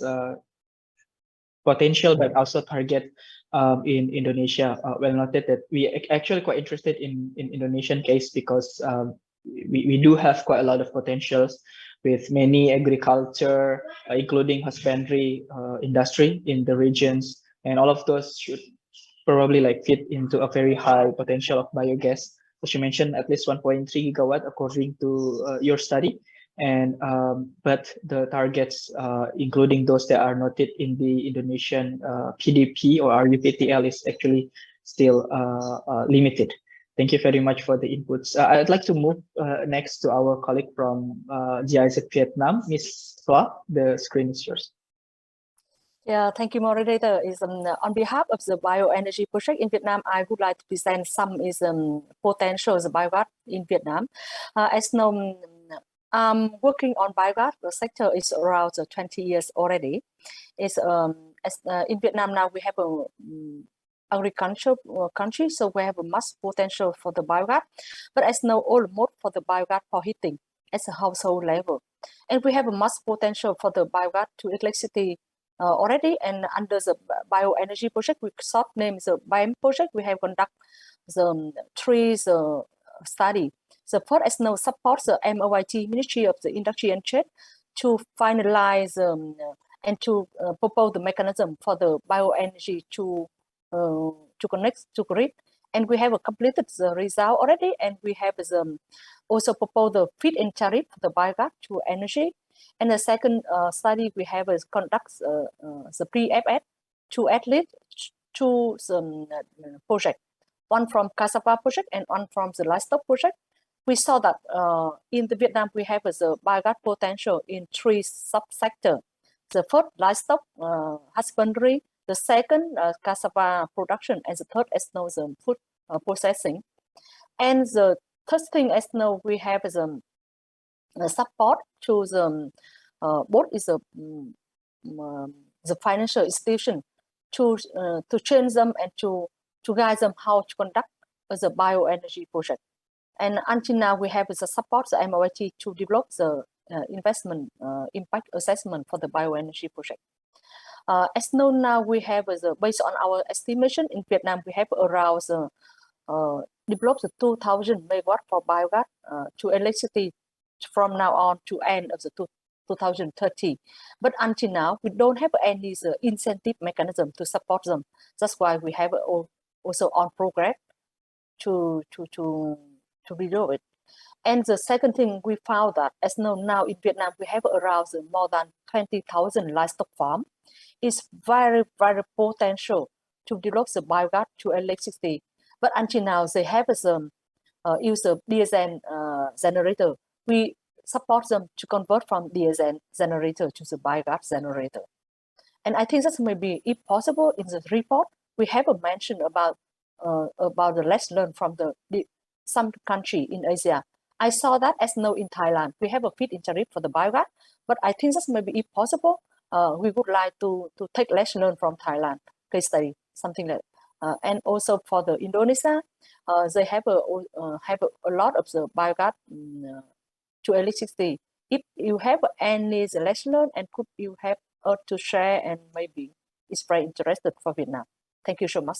potential, but also target in Indonesia. Well noted that we actually quite interested in Indonesian case because we do have quite a lot of potentials with many agriculture, including husbandry industry in the regions, and all of those should probably like fit into a very high potential of biogas. As you mentioned, at least 1.3 gigawatt according to your study. And but the targets, including those that are noted in the Indonesian PDP or RUPTL, is actually still limited. Thank you very much for the inputs. I'd like to move next to our colleague from GIZ Vietnam, Ms. Phua. The screen is yours. Yeah, thank you, moderator. On behalf of the bioenergy project in Vietnam, I would like to present some potential of biogas in Vietnam. As known, working on biogas, the sector is around 20 years already. In Vietnam now we have a agricultural country, so we have a much potential for the biogas. But as know, all mode for the biogas for heating at a household level, and we have a much potential for the biogas to electricity already. And under the bioenergy project, we short name the BIM project, we have conduct the three study. The first is now support the MOIT, Ministry of the Industry and Trade, to finalize and to propose the mechanism for the bioenergy to connect to grid. And we have completed the result already, and we have also proposed the feed-in tariff for the biogas to energy. And the second study we have is conduct the pre-FS to at least two project, one from cassava project and one from the livestock project. We saw that in the Vietnam we have the biogas potential in three subsectors. The first, livestock husbandry, the second, cassava production, and the third is now the food processing. And the third thing is now we have the support to the both is the financial institution to train them and to guide them how to conduct the bioenergy project. And until now, we have the support the MOIT to develop the investment impact assessment for the bioenergy project. As known now, we have based on our estimation in Vietnam, we have around developed 2,000 megawatt for biogas to electricity from now on to end of the 2030. But until now, we don't have any incentive mechanism to support them. That's why we have also on progress to resolve it. And the second thing we found that as known now in Vietnam, we have around more than 20,000 livestock farm. It's very, very potential to develop the biogas to electricity. But until now, they have use a diesel generator. We support them to convert from diesel generator to the biogas generator. And I think that maybe, if possible, in the report, we have a mention about the lesson learned from some country in Asia. I saw that as now in Thailand, we have a feed-in tariff for the biogas, but I think that maybe, if possible, we would like to take lesson learned from Thailand case study, something like that. And also for the Indonesia, they have a lot of the biogas to electricity. If you have any lesson learned, and could you have to share, and maybe it's very interested for Vietnam. Thank you so much.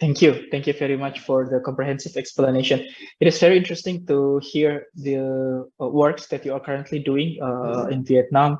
Thank you. Thank you very much for the comprehensive explanation. It is very interesting to hear the works that you are currently doing in Vietnam,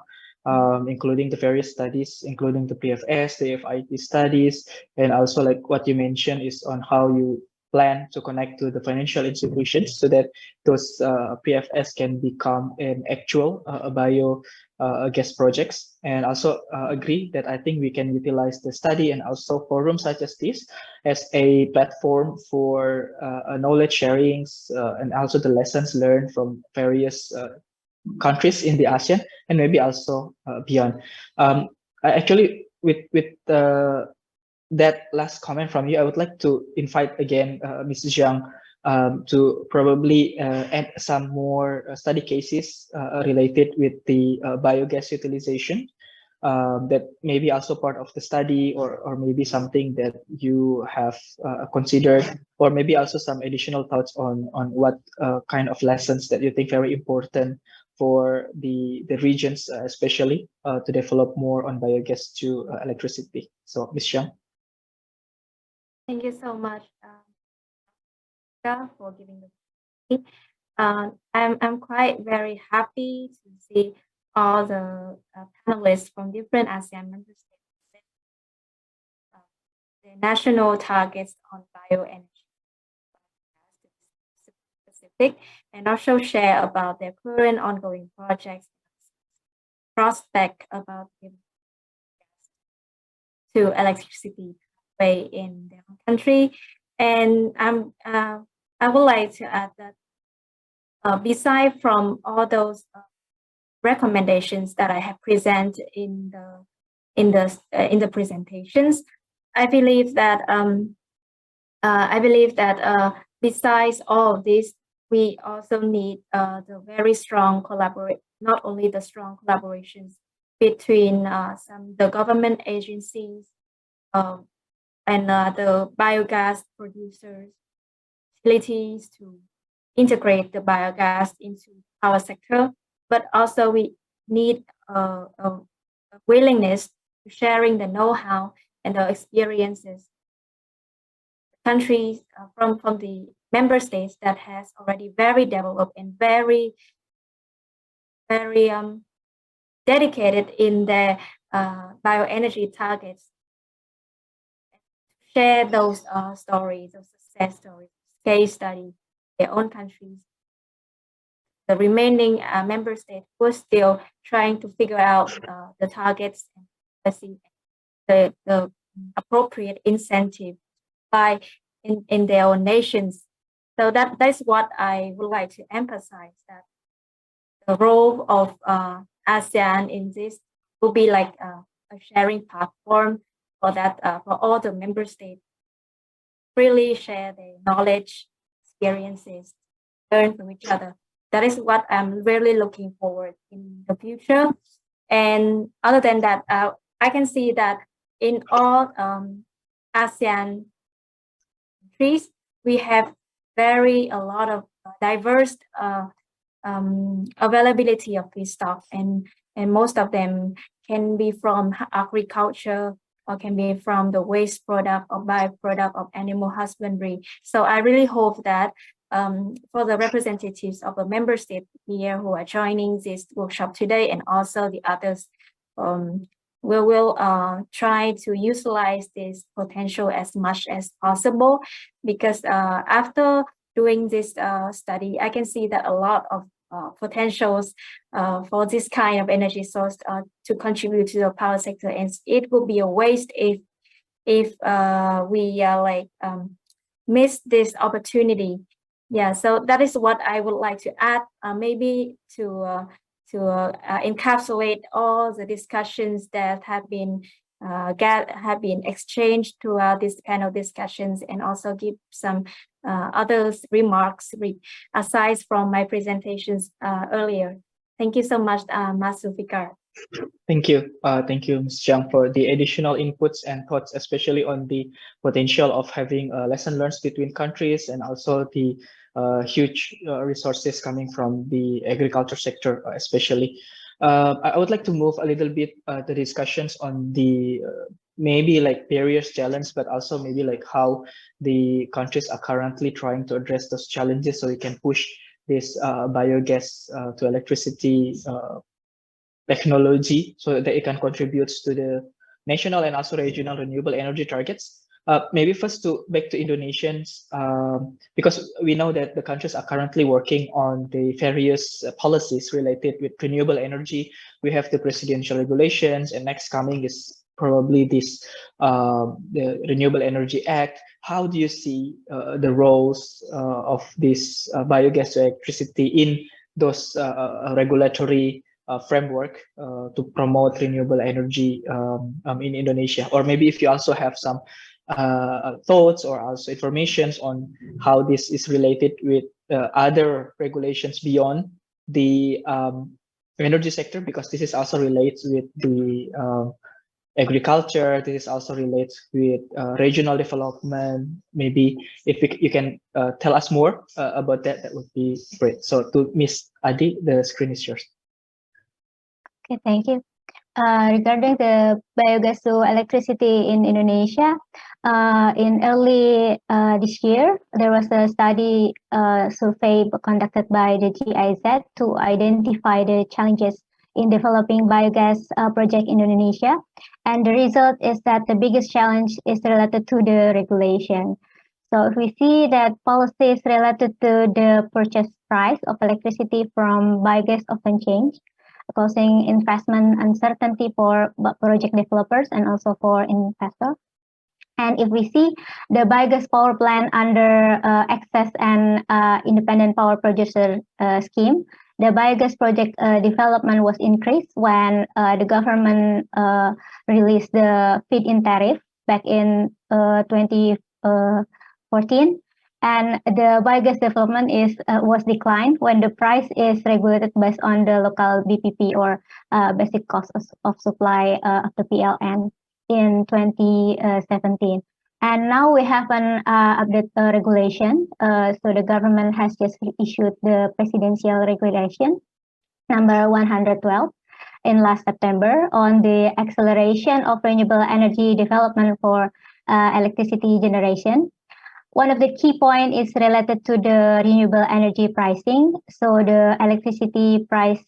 including the various studies, including the PFS, the FIT studies, and also like what you mentioned is on how you plan to connect to the financial institutions so that those PFS can become an actual biogas projects. And also agree that I think we can utilize the study and also forums such as this as a platform for knowledge sharings and also the lessons learned from various countries in the ASEAN and maybe also beyond. Actually, with that last comment from you, I would like to invite again Mrs. Zhang to probably add some more study cases related with the biogas utilization that may be also part of the study or maybe something that you have considered, or maybe also some additional thoughts on what kind of lessons that you think very important for the regions, especially to develop more on biogas to electricity. So, Ms. Zhang. Thank you so much, for giving the. I'm quite very happy to see all the panelists from different ASEAN member states, the national targets on bioenergy specific, and also share about their current ongoing projects, prospect about to electricity way in their own country. And I would like to add that beside from all those recommendations that I have presented in the presentations, I believe that besides all of this, we also need the very strong not only the strong collaborations between the government agencies and the biogas producers, utilities to integrate the biogas into our sector, but also we need a willingness to sharing the know-how and the experiences. Countries from the member states that has already very developed and very dedicated in their bioenergy targets. Share those stories, those success stories, case studies, their own countries. The remaining member states were still trying to figure out the targets and the appropriate incentive by in their own nations. So that's what I would like to emphasize, that the role of ASEAN in this will be like a sharing platform for that for all the member states really share their knowledge, experiences, learn from each other. That is what I'm really looking forward in the future. And other than that, I can see that in all ASEAN countries, we have a lot of diverse availability of feedstock, and most of them can be from agriculture or can be from the waste product or byproduct of animal husbandry. So I really hope that for the representatives of the member state here who are joining this workshop today, and also the others, we will try to utilize this potential as much as possible, because after doing this study, I can see that a lot of potentials for this kind of energy source to contribute to the power sector, and it will be a waste if we miss this opportunity. Yeah, so that is what I would like to add, maybe to encapsulate all the discussions that have been exchanged throughout this panel discussions, and also give some other remarks aside from my presentations earlier. Thank you so much, Mas Zulfikar. Thank you, Ms. Zhang, for the additional inputs and thoughts, especially on the potential of having lesson learned between countries, and also the huge resources coming from the agriculture sector, especially. I would like to move a little bit the discussions on the maybe like various challenges, but also maybe like how the countries are currently trying to address those challenges, so we can push this biogas to electricity technology so that it can contribute to the national and also regional renewable energy targets. Maybe first back to Indonesians, because we know that the countries are currently working on the various policies related with renewable energy. We have the presidential regulations, and next coming is probably this the Renewable Energy Act. How do you see the roles of this biogas to electricity in those regulatory framework to promote renewable energy in Indonesia? Or maybe if you also have some thoughts or also informations on how this is related with other regulations beyond the energy sector, because this is also relates with the agriculture. This is also relates with regional development. Maybe if you can tell us more about that, that would be great. So to Miss Adi, the screen is yours. Okay, thank you. Regarding the biogas to electricity in Indonesia, in early this year, there was a study survey conducted by the GIZ to identify the challenges in developing biogas project in Indonesia. And the result is that the biggest challenge is related to the regulation. So if we see that policies related to the purchase price of electricity from biogas often change, causing investment uncertainty for project developers and also for investors. And if we see the biogas power plant under access and independent power producer scheme, the biogas project development was increased when the government released the feed-in tariff back in 2014. And the biogas development was declined when the price is regulated based on the local BPP or basic cost of supply of the PLN in 2017. And now we have an update regulation. So the government has just issued the presidential regulation number 112 in last September on the acceleration of renewable energy development for electricity generation. One of the key points is related to the renewable energy pricing. So the electricity price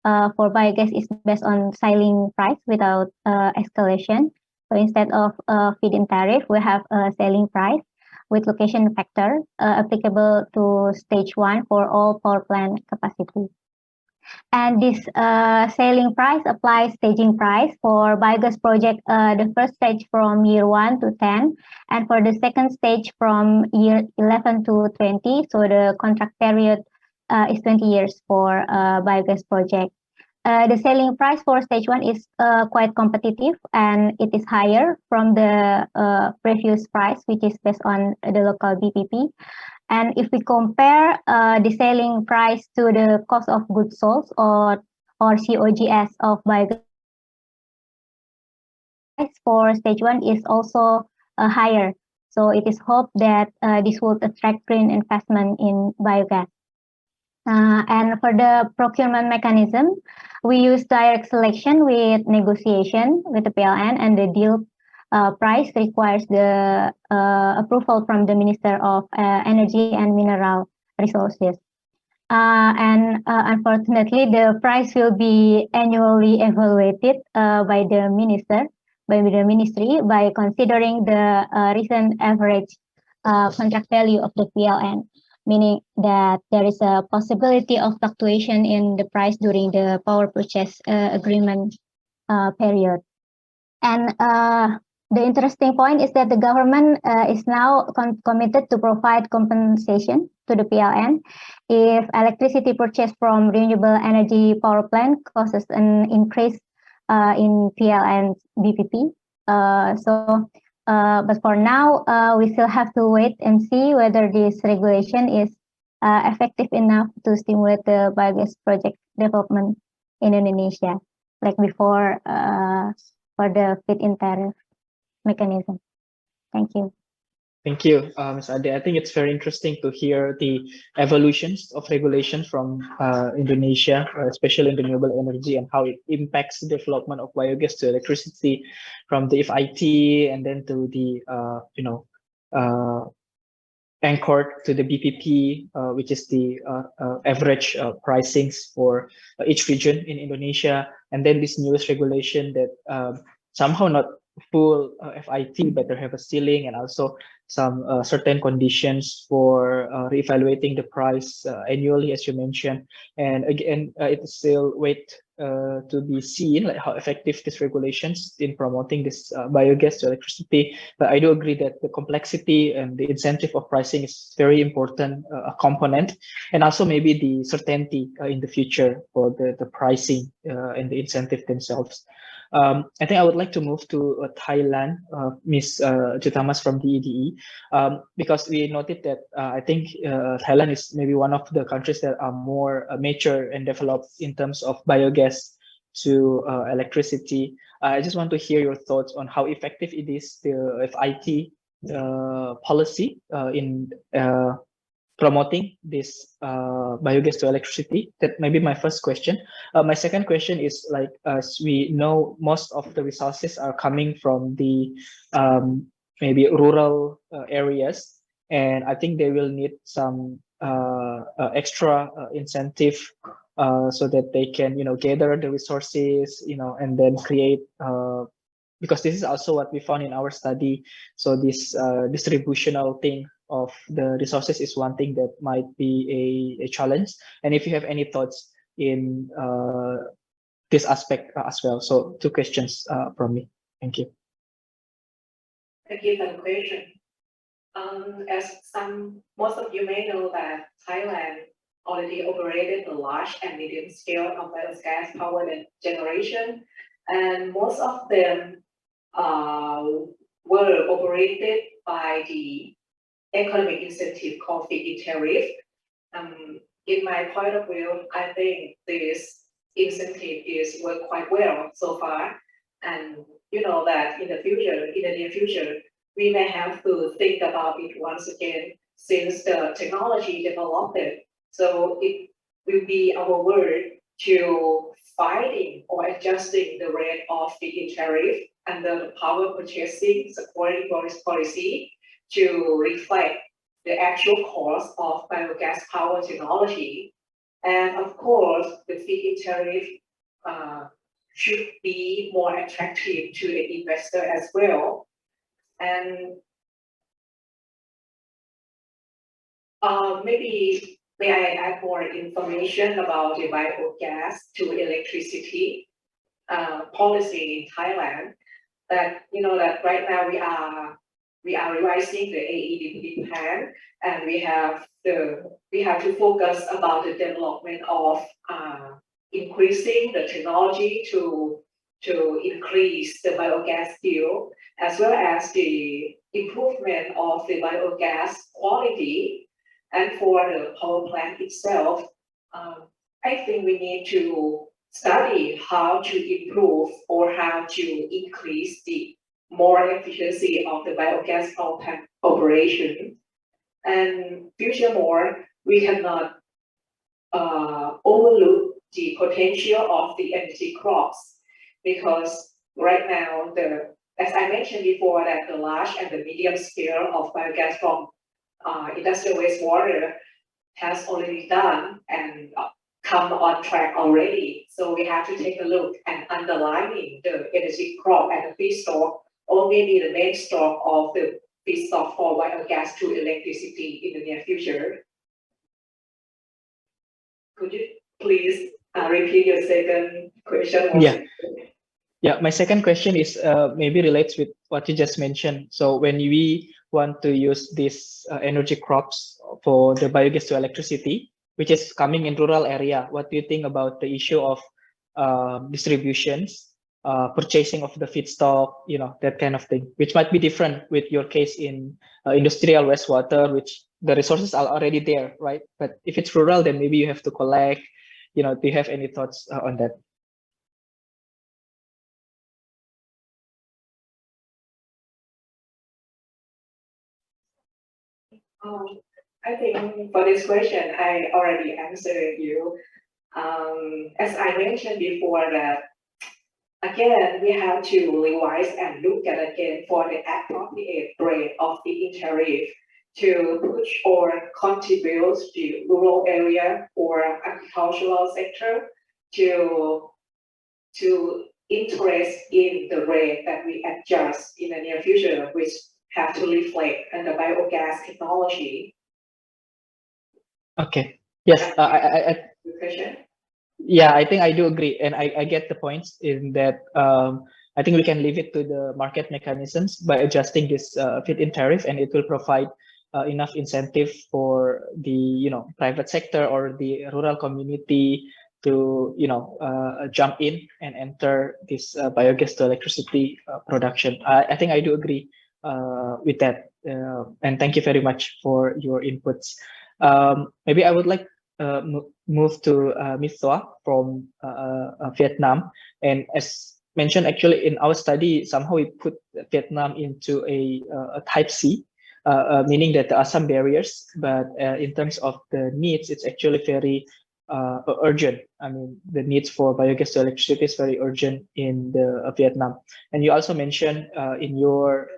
for biogas is based on ceiling price without escalation. So instead of feed-in tariff, we have a ceiling price with location factor applicable to stage 1 for all power plant capacity. And this ceiling price applies staging price for biogas project, the first stage from year 1 to 10, and for the second stage from year 11 to 20. So the contract period is 20 years for biogas project. The selling price for stage 1 is quite competitive, and it is higher from the previous price, which is based on the local BPP. And if we compare the selling price to the cost of goods sold or COGS of biogas for stage 1 is also higher. So it is hoped that this will attract green investment in biogas. And for the procurement mechanism, we use direct selection with negotiation with the PLN, and the deal price requires the approval from the Minister of Energy and Mineral Resources. And unfortunately, the price will be annually evaluated by the ministry by considering the recent average contract value of the PLN, meaning that there is a possibility of fluctuation in the price during the power purchase agreement period. And the interesting point is that the government is now committed to provide compensation to the PLN if electricity purchased from renewable energy power plant causes an increase in PLN BPP. But for now, we still have to wait and see whether this regulation is effective enough to stimulate the biogas project development in Indonesia, like before for the feed-in tariff mechanism. Thank you. Thank you, Ms. Ade. I think it's very interesting to hear the evolutions of regulation from Indonesia, especially in renewable energy, and how it impacts the development of biogas to electricity, from the FIT and then to the anchored to the BPP, which is the average pricings for each region in Indonesia, and then this newest regulation that somehow not full FIT, but they have a ceiling and also some certain conditions for reevaluating the price annually, as you mentioned. And again, it's still wait to be seen, like how effective these regulations in promoting this biogas to electricity. But I do agree that the complexity and the incentive of pricing is very important component, and also maybe the certainty in the future for the pricing and the incentive themselves. I think I would like to move to Thailand, Ms. Jutamas from the EDE, because we noted that I think Thailand is maybe one of the countries that are more mature and developed in terms of biogas to electricity. I just want to hear your thoughts on how effective it is, the FIT policy in promoting this biogas to electricity. That may be my first question. My second question is, like, as we know, most of the resources are coming from the maybe rural areas, and I think they will need some extra incentive so that they can, gather the resources, and then create. Because this is also what we found in our study. So this distributional thing of the resources is one thing that might be a challenge. And if you have any thoughts in this aspect as well. So 2 questions from me. Thank you. Thank you for the question. As most of you may know that Thailand already operated a large and medium scale of biogas power generation, and most of them were operated by the economic incentive called feed-in tariff. In my point of view, I think this incentive is worked quite well so far, and you know that in the near future, we may have to think about it once again since the technology developed. So it will be our work to fighting or adjusting the rate of feed-in tariff under the power purchasing supporting policy to reflect the actual cost of biogas power technology. And of course, the feed-in tariff should be more attractive to the investor as well. And maybe may I add more information about the biogas to electricity policy in Thailand? That that right now we are revising the AEDP plan, and we have to focus about the development of increasing the technology to increase the biogas yield, as well as the improvement of the biogas quality. And for the power plant itself, I think we need to study how to improve or how to increase the more efficiency of the biogas power plant operation. And furthermore, we cannot overlook the potential of the energy crops, because right now, as I mentioned before, that the large and the medium scale of biogas from industrial wastewater has already done and come on track already. So we have to take a look and underlining the energy crop and the feedstock, or maybe the main stock of the feedstock for biogas to electricity in the near future. Could you please repeat your second question? Yeah, my second question is maybe relates with what you just mentioned. So when we want to use these energy crops for the biogas to electricity, which is coming in rural area, what do you think about the issue of distributions, purchasing of the feedstock, that kind of thing, which might be different with your case in industrial wastewater, which the resources are already there, right? But if it's rural, then maybe you have to collect. Do you have any thoughts on that? I think for this question, I already answered you. As I mentioned before, that again, we have to revise and look at again for the appropriate rate of the tariff to push or contribute to rural area or agricultural sector to interest in the rate that we adjust in the near future, which have to reflect on the biogas technology. Okay. Yes. Good question. Yeah, I think I do agree, and I get the points in that. I think we can leave it to the market mechanisms by adjusting this feed-in tariff, and it will provide enough incentive for the private sector or the rural community to jump in and enter this biogas to electricity production. I think I do agree with that, and thank you very much for your inputs. Maybe I would like move to Ms. Soa from Vietnam, and as mentioned, actually in our study, somehow we put Vietnam into a type C, meaning that there are some barriers, but in terms of the needs, it's actually very urgent. I mean, the needs for biogas to electricity is very urgent in the Vietnam. And you also mentioned in your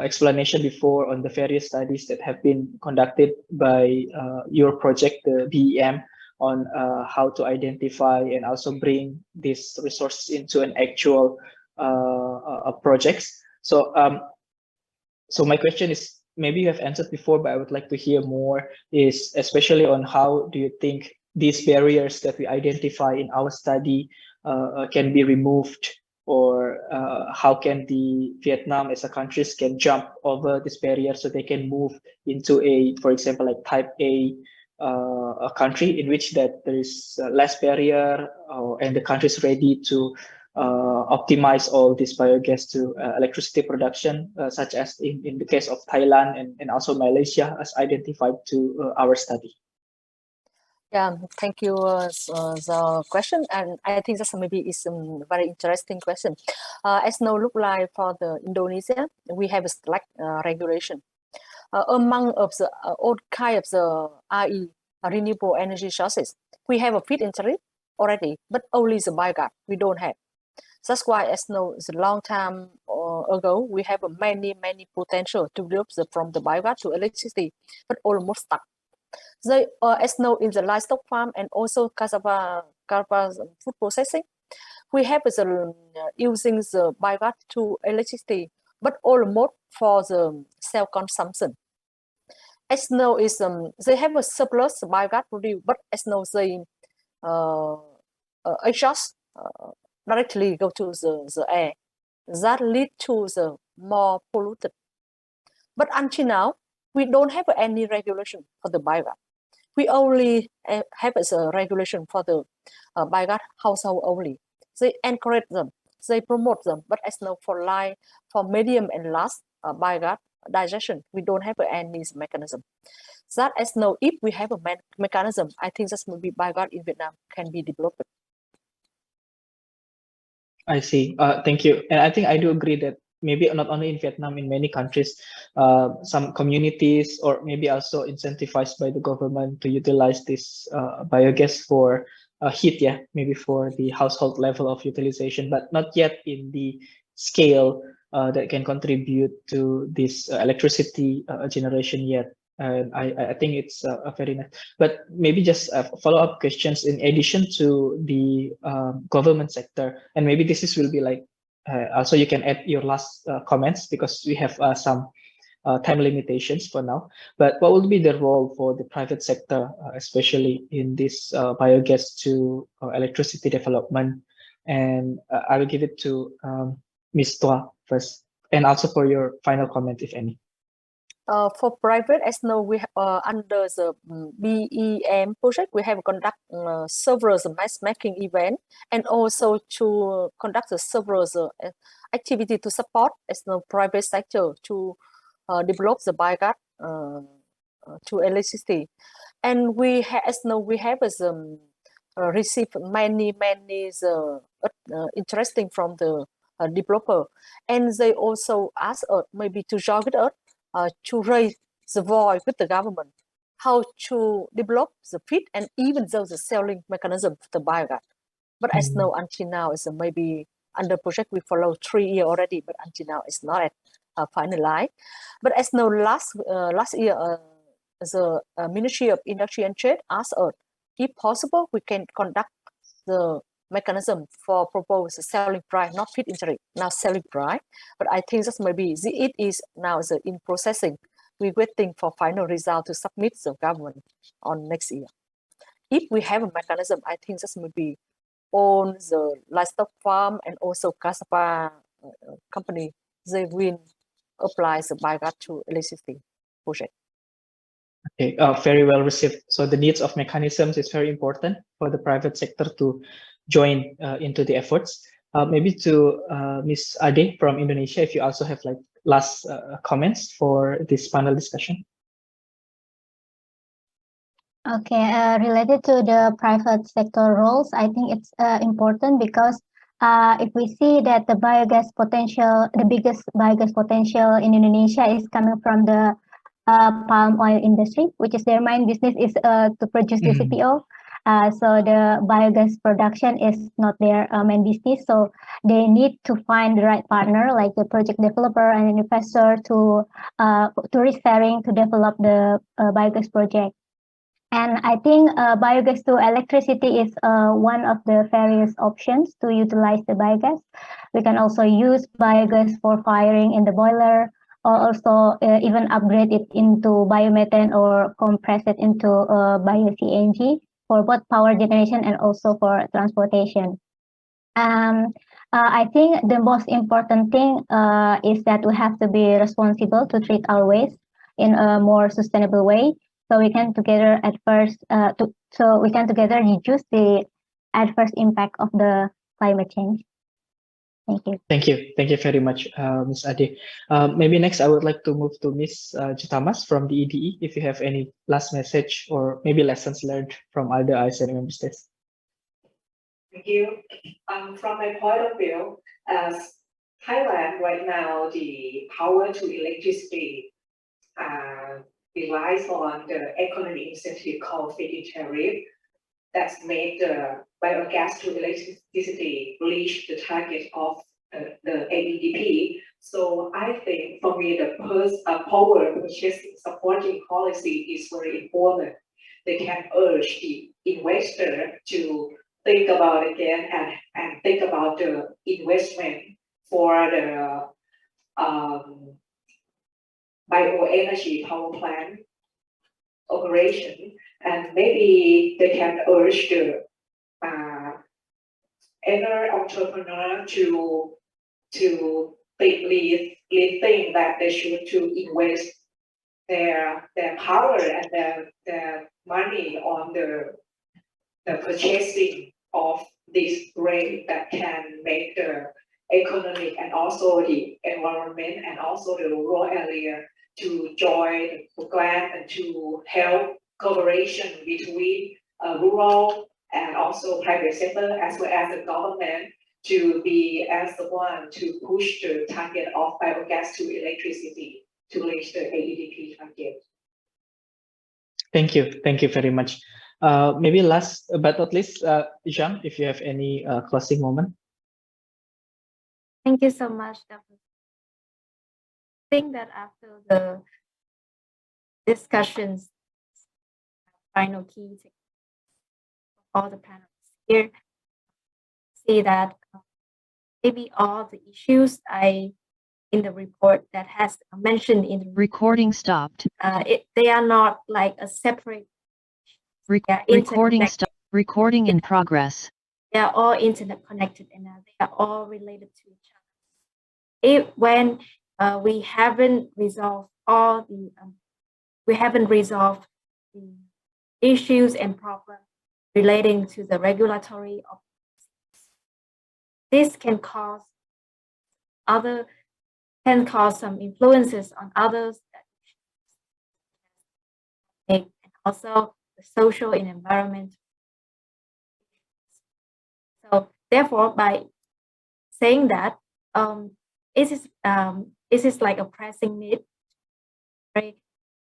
explanation before on the various studies that have been conducted by your project, the BEM, on how to identify and also bring these resources into an actual projects. So my question is, maybe you have answered before, but I would like to hear more, is especially on how do you think these barriers that we identify in our study can be removed, or how can the Vietnam as a country can jump over this barrier so they can move into a, for example, like type A a country in which that there is less barrier and the country is ready to optimize all this biogas to electricity production, such as in the case of Thailand and also Malaysia, as identified to our study. Yeah, thank you the question, and I think that maybe is a very interesting question. As now look like for the Indonesia, we have a select regulation among of the all kind of the RE renewable energy sources. We have a feed-in tariff already, but only the biogas we don't have. That's why, as know, the long time ago, we have many potential to develop from the biogas to electricity, but almost stuck. They, as know, in the livestock farm and also cassava food processing, we have the using the biogas to electricity, but almost for the self-consumption. As know is they have a surplus biogas produced, but as know they exhaust directly go to the air. That lead to the more polluted. But until now, we don't have any regulation for the biogas. We only have a regulation for the biogas household only. They encourage them, they promote them, but as no for light, for medium and large biogas digestion, we don't have any mechanism. That as no, if we have a mechanism, I think that maybe biogas in Vietnam can be developed. I see. Thank you. And I think I do agree that maybe not only in Vietnam, in many countries, some communities or maybe also incentivized by the government to utilize this biogas for heat, yeah, maybe for the household level of utilization, but not yet in the scale that can contribute to this electricity generation yet. And I think it's a very nice, but maybe just follow-up questions in addition to the government sector, and maybe this is will be like also you can add your last comments because we have some time limitations for now. But what would be the role for the private sector, especially in this biogas to electricity development? And I will give it to Ms. Toa first, and also for your final comment, if any. For private, as know, we under the BEM project, we have conduct several matchmaking event, and also to conduct the several activity to support as the private sector to develop the biogas to electricity. And we as know we have received many interesting from the developer, and they also ask us maybe to join with us. To raise the voice with the government, how to develop the feed and even though the selling mechanism for the biogas. But as know until now is maybe under project we follow 3 years already, but until now it's not at finalized. But as know last year the Ministry of Industry and Trade asked us if possible we can conduct the mechanism for proposed selling price, not feed interim, now selling price. But I think that maybe it is now in processing. We're waiting for final result to submit the government on next year. If we have a mechanism, I think that maybe on the livestock farm and also cassava company, they will apply the biogas-to-electricity project. Okay, very well received. So the needs of mechanisms is very important for the private sector to join into the efforts. Maybe to Ms. Ade from Indonesia, if you also have like last comments for this panel discussion. Okay, related to the private sector roles, I think it's important because if we see that the biogas potential, the biggest biogas potential in Indonesia is coming from the palm oil industry, which is their main business is to produce the CPO. So the biogas production is not their main business. So they need to find the right partner, like the project developer and an investor to risk sharing to develop the biogas project. And I think biogas to electricity is one of the various options to utilize the biogas. We can also use biogas for firing in the boiler, or also even upgrade it into biomethane or compress it into bio-CNG for both power generation and also for transportation. I think the most important thing is that we have to be responsible to treat our waste in a more sustainable way. So we can together reduce the adverse impact of the climate change. Thank you. Thank you very much, Ms. Ade. Maybe next I would like to move to Ms. Jutamas from the EDE. If you have any last message or maybe lessons learned from other ASEAN member states. Thank you. From my point of view, as Thailand right now, the power to electricity relies on the economic incentive called feed-in tariff that's made the biogas to electricity reach the target of the AEDP. So I think for me, the power purchasing supporting policy is very important. They can urge the investor to think about again and think about the investment for the bioenergy power plant operation, and maybe they can urge the other entrepreneur to think that they should to invest their power and their money on the purchasing of this grain that can make the economic and also the environment and also the rural area to join the program and to help cooperation between rural and also private sector as well as the government to be as the one to push the target of biogas to electricity to reach the AEDP target. Thank you very much. Maybe last but not least, Zhang, if you have any closing moment. Thank you so much, Dr. I think that after the discussions, final key for all the panelists here, see that maybe all the issues in the report that has mentioned in the recording stopped. They are not like a separate. Recording in progress. They are all internet connected and they are all related to each other. When we haven't resolved the issues and problems relating to the regulatory of this can cause some influences on others and also the social and environment. So therefore, by saying that, it is like a pressing need, very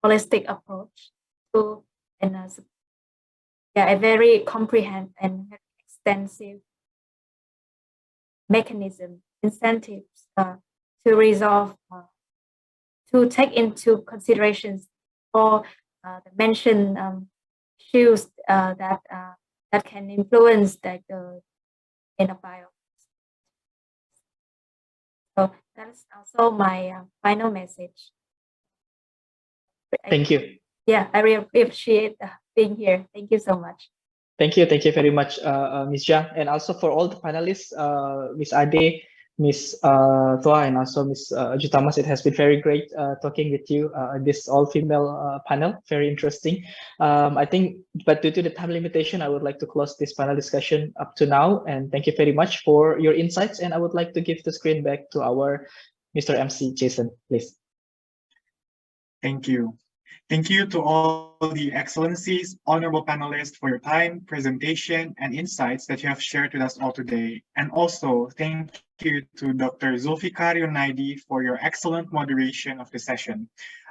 holistic approach to a very comprehensive and extensive mechanism, incentives to resolve, to take into considerations all the mentioned issues that can influence the in a bio. So that is also my final message. Thank you. Yeah, I really appreciate being here. Thank you so much. Thank you very much, Ms. Jiang, and also for all the panelists, Ms. Ade, Ms. Thoa, and also Ms. Jutamas. It has been very great talking with you. This all-female panel, very interesting. I think, but due to the time limitation, I would like to close this panel discussion up to now. And thank you very much for your insights. And I would like to give the screen back to our Mr. MC Jason, please. Thank you. Thank you to all the excellencies, honorable panelists for your time, presentation, and insights that you have shared with us all today. And also, thank you to Dr. Zulfikar Yunaidi for your excellent moderation of the session.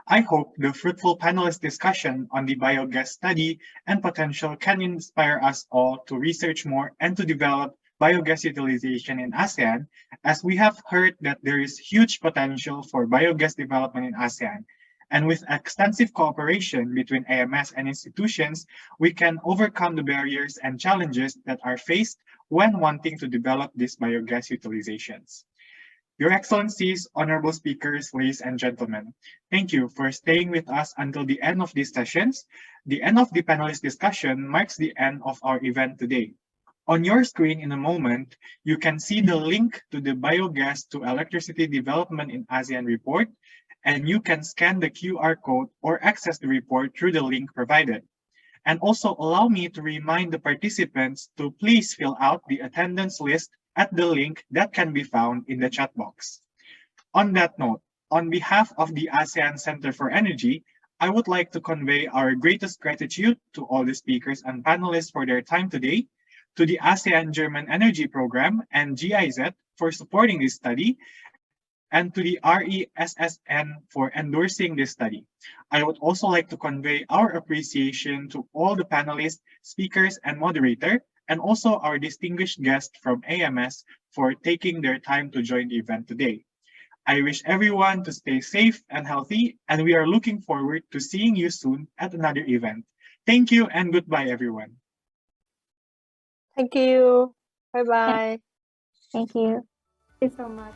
I hope the fruitful panelist discussion on the biogas study and potential can inspire us all to research more and to develop biogas utilization in ASEAN, as we have heard that there is huge potential for biogas development in ASEAN. And with extensive cooperation between AMS and institutions, we can overcome the barriers and challenges that are faced when wanting to develop these biogas utilizations. Your Excellencies, honorable speakers, ladies and gentlemen, thank you for staying with us until the end of these sessions. The end of the panelist discussion marks the end of our event today. On your screen in a moment, you can see the link to the Biogas-to-Electricity Development in ASEAN report, and you can scan the QR code or access the report through the link provided. And also allow me to remind the participants to please fill out the attendance list at the link that can be found in the chat box. On that note, on behalf of the ASEAN Center for Energy, I would like to convey our greatest gratitude to all the speakers and panelists for their time today, to the ASEAN German Energy Program and GIZ for supporting this study, and to the RESSN for endorsing this study. I would also like to convey our appreciation to all the panelists, speakers, and moderator, and also our distinguished guests from AMS for taking their time to join the event today. I wish everyone to stay safe and healthy, and we are looking forward to seeing you soon at another event. Thank you and goodbye, everyone. Thank you. Bye-bye. Thank you. Thank you so much.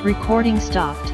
Recording stopped.